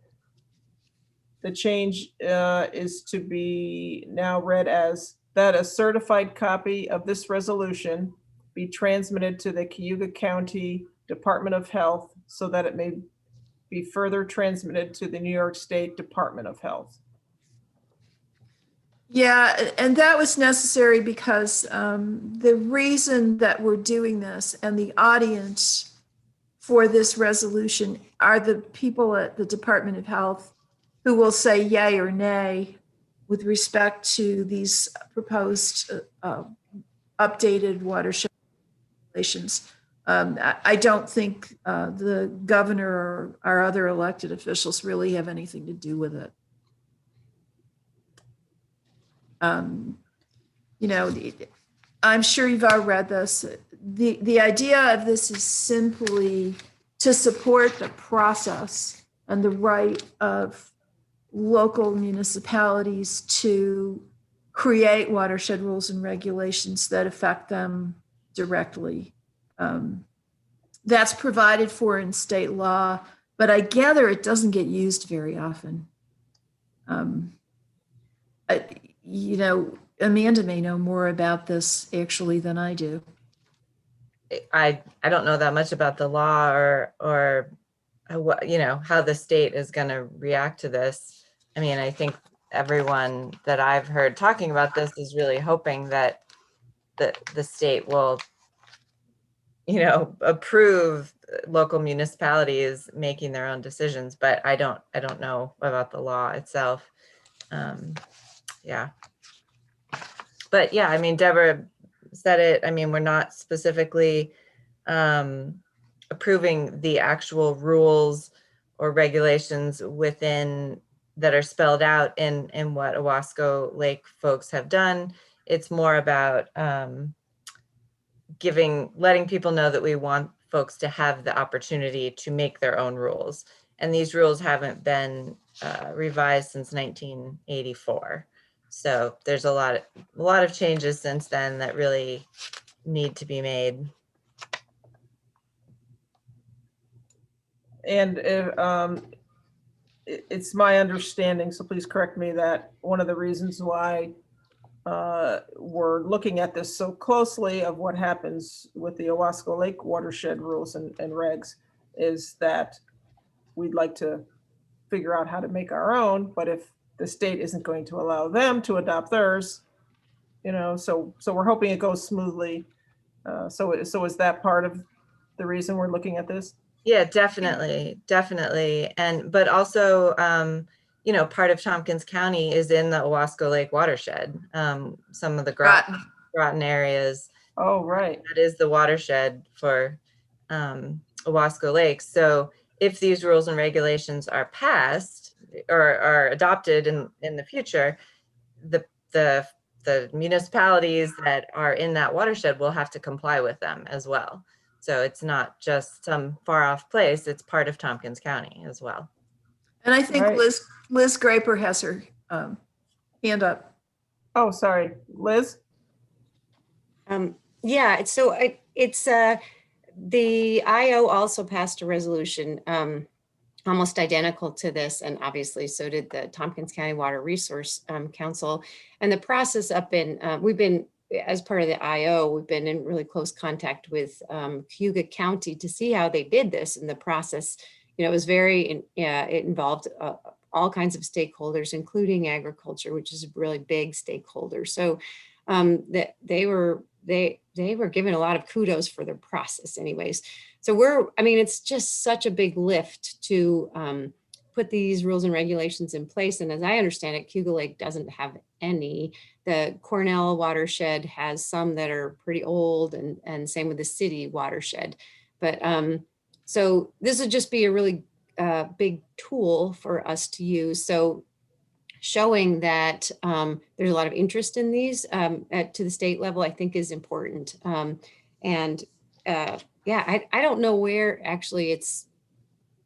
The change is to be now read as that a certified copy of this resolution be transmitted to the Cayuga County Department of Health so that it may be further transmitted to the New York State Department of Health. Yeah, and that was necessary because the reason that we're doing this and the audience for this resolution are the people at the Department of Health who will say yay or nay with respect to these proposed updated watershed regulations. I don't think the governor or our other elected officials really have anything to do with it. I'm sure you've all read this. The idea of this is simply to support the process and the right of local municipalities to create watershed rules and regulations that affect them directly. That's provided for in state law, but I gather it doesn't get used very often. You know, Amanda may know more about this actually than I do. I don't know that much about the law or what, you know, how the state is going to react to this. I mean, I think everyone that I've heard talking about this is really hoping that the state will, you know, approve local municipalities making their own decisions, but I don't know about the law itself. Yeah. But yeah, I mean, Deborah said it. I mean, we're not specifically approving the actual rules or regulations within that are spelled out in what Owasco Lake folks have done. It's more about letting people know that we want folks to have the opportunity to make their own rules. And these rules haven't been revised since 1984. So there's a lot of changes since then that really need to be made. And it's my understanding, so please correct me, that one of the reasons why we're looking at this so closely of what happens with the Owasco Lake watershed rules and regs is that we'd like to figure out how to make our own, but if the state isn't going to allow them to adopt theirs, you know, so we're hoping it goes smoothly. So is that part of the reason we're looking at this? Yeah, definitely. But also, you know, part of Tompkins County is in the Owasco Lake watershed. Some of the Groton areas. Oh, right. That is the watershed for Owasco Lake. So if these rules and regulations are passed or are adopted in the future, the municipalities that are in that watershed will have to comply with them as well. So it's not just some far off place, it's part of Tompkins County as well. And I think Right. Liz Graper has her hand up. Oh, sorry, Liz? Yeah, so it's the IO also passed a resolution almost identical to this, and obviously so did the Tompkins County Water Resource Council. And the process up in, we've been, as part of the IO, we've been in really close contact with Cayuga County to see how they did this. And the process, you know, it was very, it involved all kinds of stakeholders, including agriculture, which is a really big stakeholder. So that they were given a lot of kudos for their process anyways. So I mean, it's just such a big lift to put these rules and regulations in place. And as I understand it, Cayuga Lake doesn't have any. The Cornell watershed has some that are pretty old, and same with the city watershed. But so this would just be a really big tool for us to use. So showing that there's a lot of interest in these to the state level, I think is important. Yeah, I don't know where actually I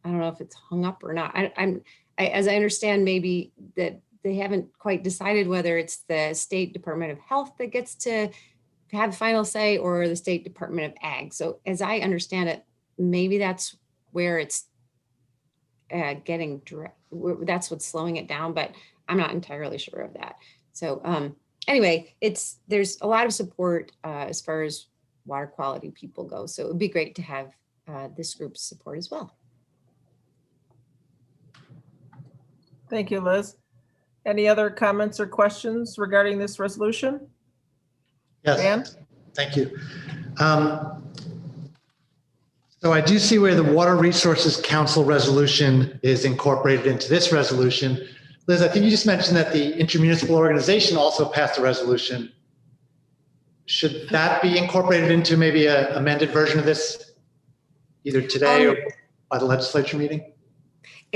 don't know if it's hung up or not. As I understand, maybe that they haven't quite decided whether it's the State Department of Health that gets to have final say or the State Department of Ag. So as I understand it, maybe that's where it's getting direct. That's what's slowing it down, but I'm not entirely sure of that. So anyway, there's a lot of support as far as water quality people go. So it would be great to have this group's support as well. Thank you, Liz. Any other comments or questions regarding this resolution? Yes, Dan? Thank you. So I do see where the Water Resources Council resolution is incorporated into this resolution. Liz, I think you just mentioned that the intermunicipal organization also passed a resolution. Should that be incorporated into maybe an amended version of this, either today or by the legislature meeting?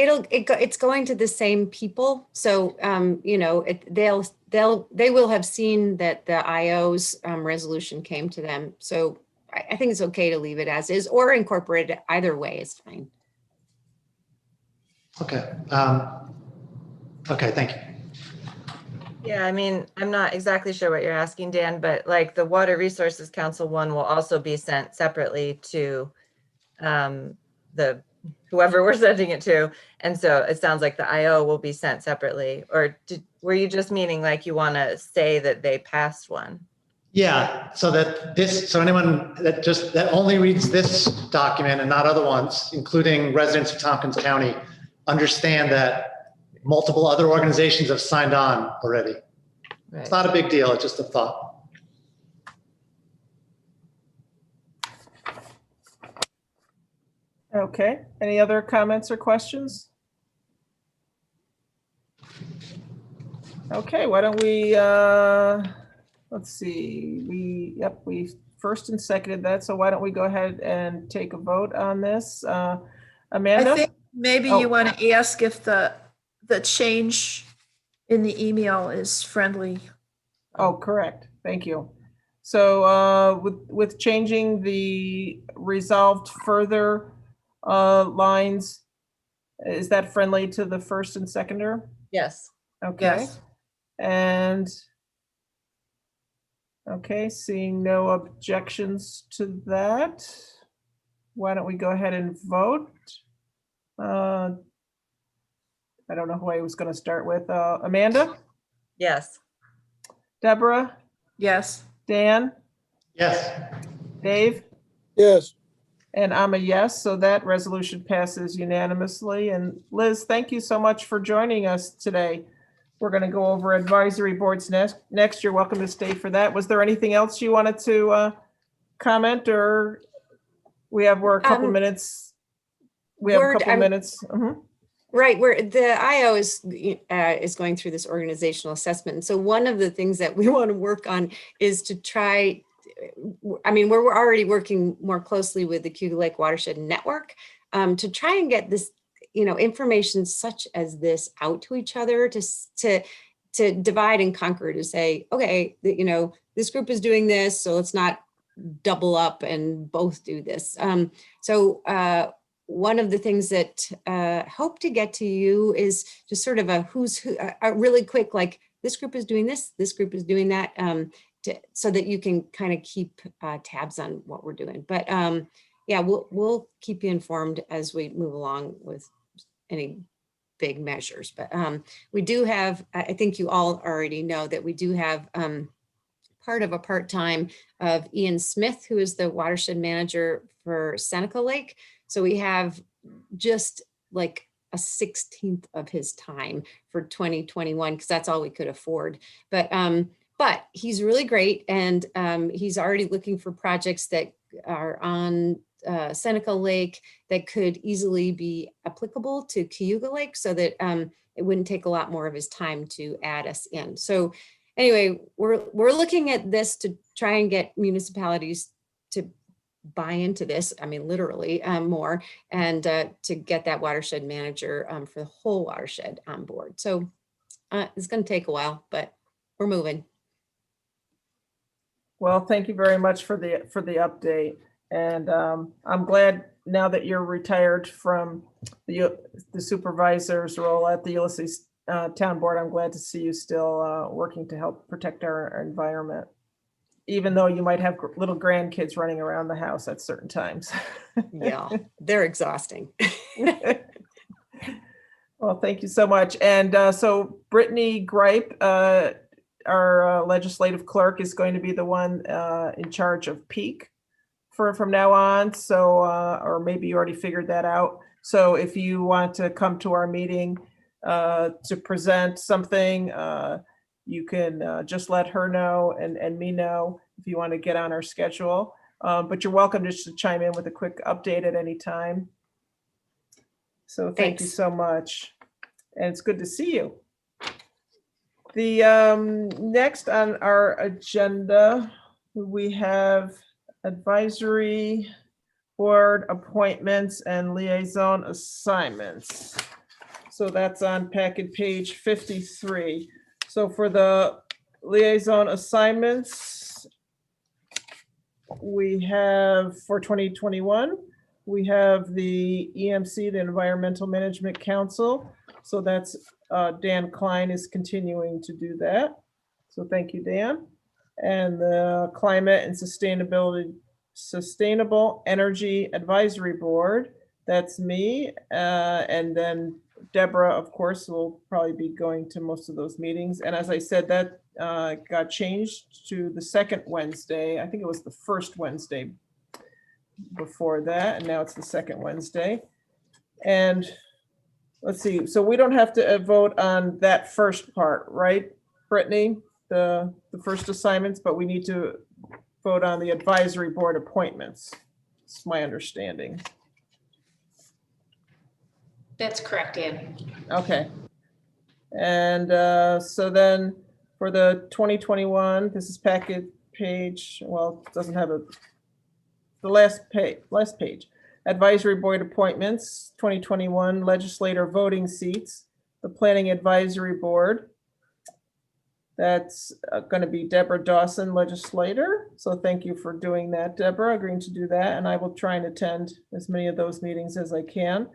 It's going to the same people. So, you know, they will have seen that the IO's resolution came to them. So I think it's okay to leave it as is or incorporate it. Either way is fine. Okay. Okay, thank you. Yeah, I mean, I'm not exactly sure what you're asking, Dan, but like the Water Resources Council one will also be sent separately to the whoever we're sending it to. And so it sounds like the IO will be sent separately. Or were you just meaning like you want to say that they passed one? Yeah, so so anyone that only reads this document and not other ones, including residents of Tompkins County, understand that multiple other organizations have signed on already. Right. It's not a big deal, it's just a thought. Okay, any other comments or questions? Okay, why don't we, let's see, we first and seconded that, so why don't we go ahead and take a vote on this? Amanda? I think maybe Oh. you want to ask if the change in the email is friendly. Oh, correct, thank you. So with changing the resolved further lines, is that friendly to the first and seconder? Yes. Okay. Yes. And, okay, seeing no objections to that, why don't we go ahead and vote? I don't know who I was going to start with. Amanda? Yes. Deborah? Yes. Dan? Yes. Dave? yes. And I'm a yes, so that resolution passes unanimously. And Liz, thank you so much for joining us today. We're going to go over advisory boards next. You're welcome to stay for that. Was there anything else you wanted to comment, or we're a couple minutes? We have a couple minutes. Mhm. Right, where the IO is going through this organizational assessment. And so one of the things that we want to work on is to try, I mean, we're already working more closely with the Cayuga Lake Watershed Network to try and get this, information such as this out to each other to divide and conquer, to say, okay, this group is doing this, so let's not double up and both do this. So one of the things that hope to get to you is just sort of a who's who, a really quick, like this group is doing this group is doing that, so that you can kind of keep tabs on what we're doing. But yeah, we'll keep you informed as we move along with any big measures. But we do have, I think you all already know that we do have part of a part-time of Ian Smith, who is the watershed manager for Seneca Lake. So we have just like a 16th of his time for 2021, because that's all we could afford. But he's really great, and he's already looking for projects that are on Seneca Lake that could easily be applicable to Cayuga Lake, so that it wouldn't take a lot more of his time to add us in. So anyway, we're looking at this to try and get municipalities to buy into this, I mean, literally more, and to get that watershed manager for the whole watershed on board. So it's going to take a while, but we're moving. Well, thank you very much for the update. And I'm glad now that you're retired from the supervisor's role at the Ulysses Town Board. I'm glad to see you still working to help protect our environment, even though you might have little grandkids running around the house at certain times. Yeah, they're exhausting. Well, thank you so much. And so Brittany Gripe, our legislative clerk, is going to be the one in charge of peak from now on. So, or maybe you already figured that out. So if you want to come to our meeting to present something, you can just let her know and me know if you want to get on our schedule. But you're welcome just to chime in with a quick update at any time. So thank you so much. And it's good to see you. The next on our agenda, we have advisory board appointments and liaison assignments. So that's on packet page 53. So for the liaison assignments, we have for 2021, we have the EMC, the Environmental Management Council. So that's Dan Klein is continuing to do that. So thank you, Dan. And the Climate and Sustainable Energy Advisory Board, that's me. And then Deborah, of course, will probably be going to most of those meetings. And as I said, that got changed to the second Wednesday. I think it was the first Wednesday before that, and now it's the second Wednesday. And let's see, so we don't have to vote on that first part, right, Brittany? The first assignments, but we need to vote on the advisory board appointments. It's my understanding. That's correct, Ann. Okay. And so then for the 2021, this is packet page, well, it doesn't have the last page. Advisory board appointments, 2021 legislator voting seats, the planning advisory board. That's going to be Deborah Dawson, legislator. So thank you for doing that, Deborah, agreeing to do that. And I will try and attend as many of those meetings as I can.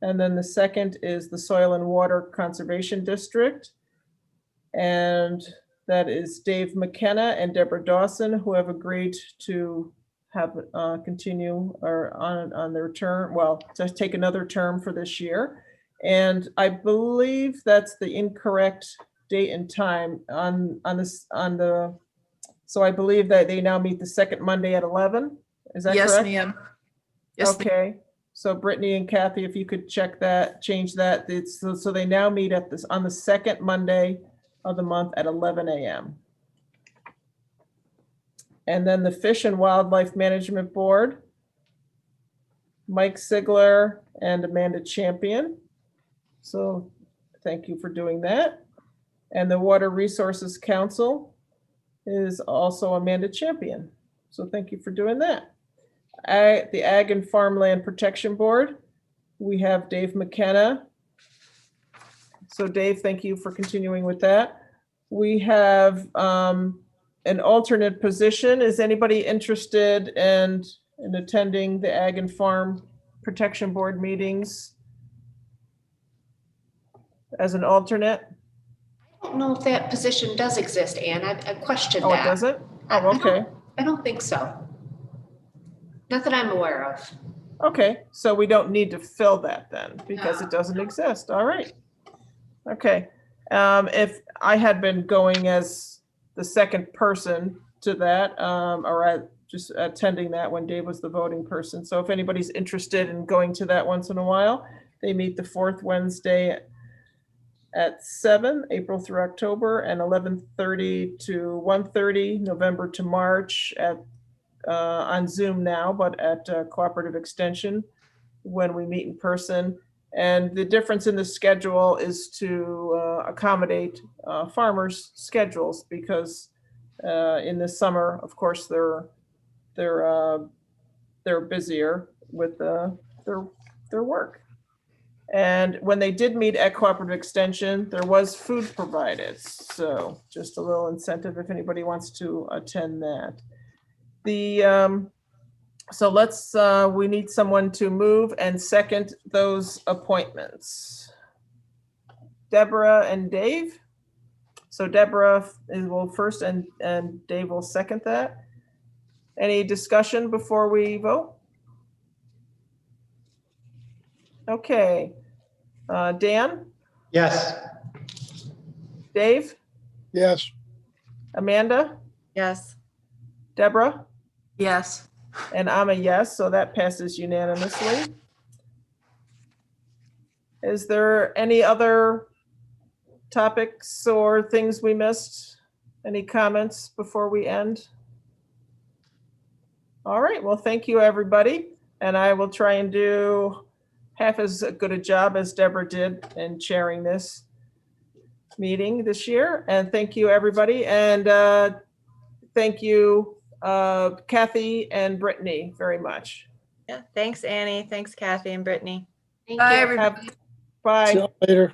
And then the second is the Soil and Water Conservation District. And that is Dave McKenna and Deborah Dawson, who have agreed to have continue or on their term, well, to take another term for this year. And I believe that's the incorrect date and time on the, so I believe that they now meet the second Monday at 11. Is that Yes, correct? ma'am. Yes, ma'am. Okay. So Brittany and Kathy, if you could check that, change that. It's, so they now meet at this on the second Monday of the month at 11 a.m. And then the Fish and Wildlife Management Board, Mike Sigler and Amanda Champion. So thank you for doing that. And the Water Resources Council is also Amanda Champion. So thank you for doing that. The Ag and Farmland Protection Board, we have Dave McKenna. So Dave, thank you for continuing with that. We have an alternate position. Is anybody interested in attending the Ag and Farm Protection Board meetings as an alternate? I don't know if that position does exist, Ann. I questioned Oh, that. it doesn't? I- Oh, okay. I don't think so. Not that I'm aware of. Okay, so we don't need to fill that then because it doesn't exist. All right. Okay. If I had been going as the second person to that, or just attending that when Dave was the voting person. So if anybody's interested in going to that once in a while, they meet the fourth Wednesday at 7, April through October, and 11:30 to 1:30, November to March at on Zoom now, but at Cooperative Extension when we meet in person. And the difference in the schedule is to accommodate farmers' schedules because in the summer, of course, they're busier with their work. And when they did meet at Cooperative Extension, there was food provided. So just a little incentive if anybody wants to attend that. So let's, we need someone to move and second those appointments. Deborah and Dave. So Deborah will first and Dave will second that. Any discussion before we vote? Okay. Dan? Yes. Dave? yes, Amanda? Yes. Deborah? Yes. And I'm a yes, so that passes unanimously. Is there any other topics or things we missed? Any comments before we end? All right, well, thank you, everybody. And I will try and do half as good a job as Deborah did in chairing this meeting this year. And thank you, everybody. And thank you, Kathy and Brittany, very much. Yeah. Thanks, Annie. Thanks, Kathy and Brittany. Thank Bye, you. everybody. Bye. see you later.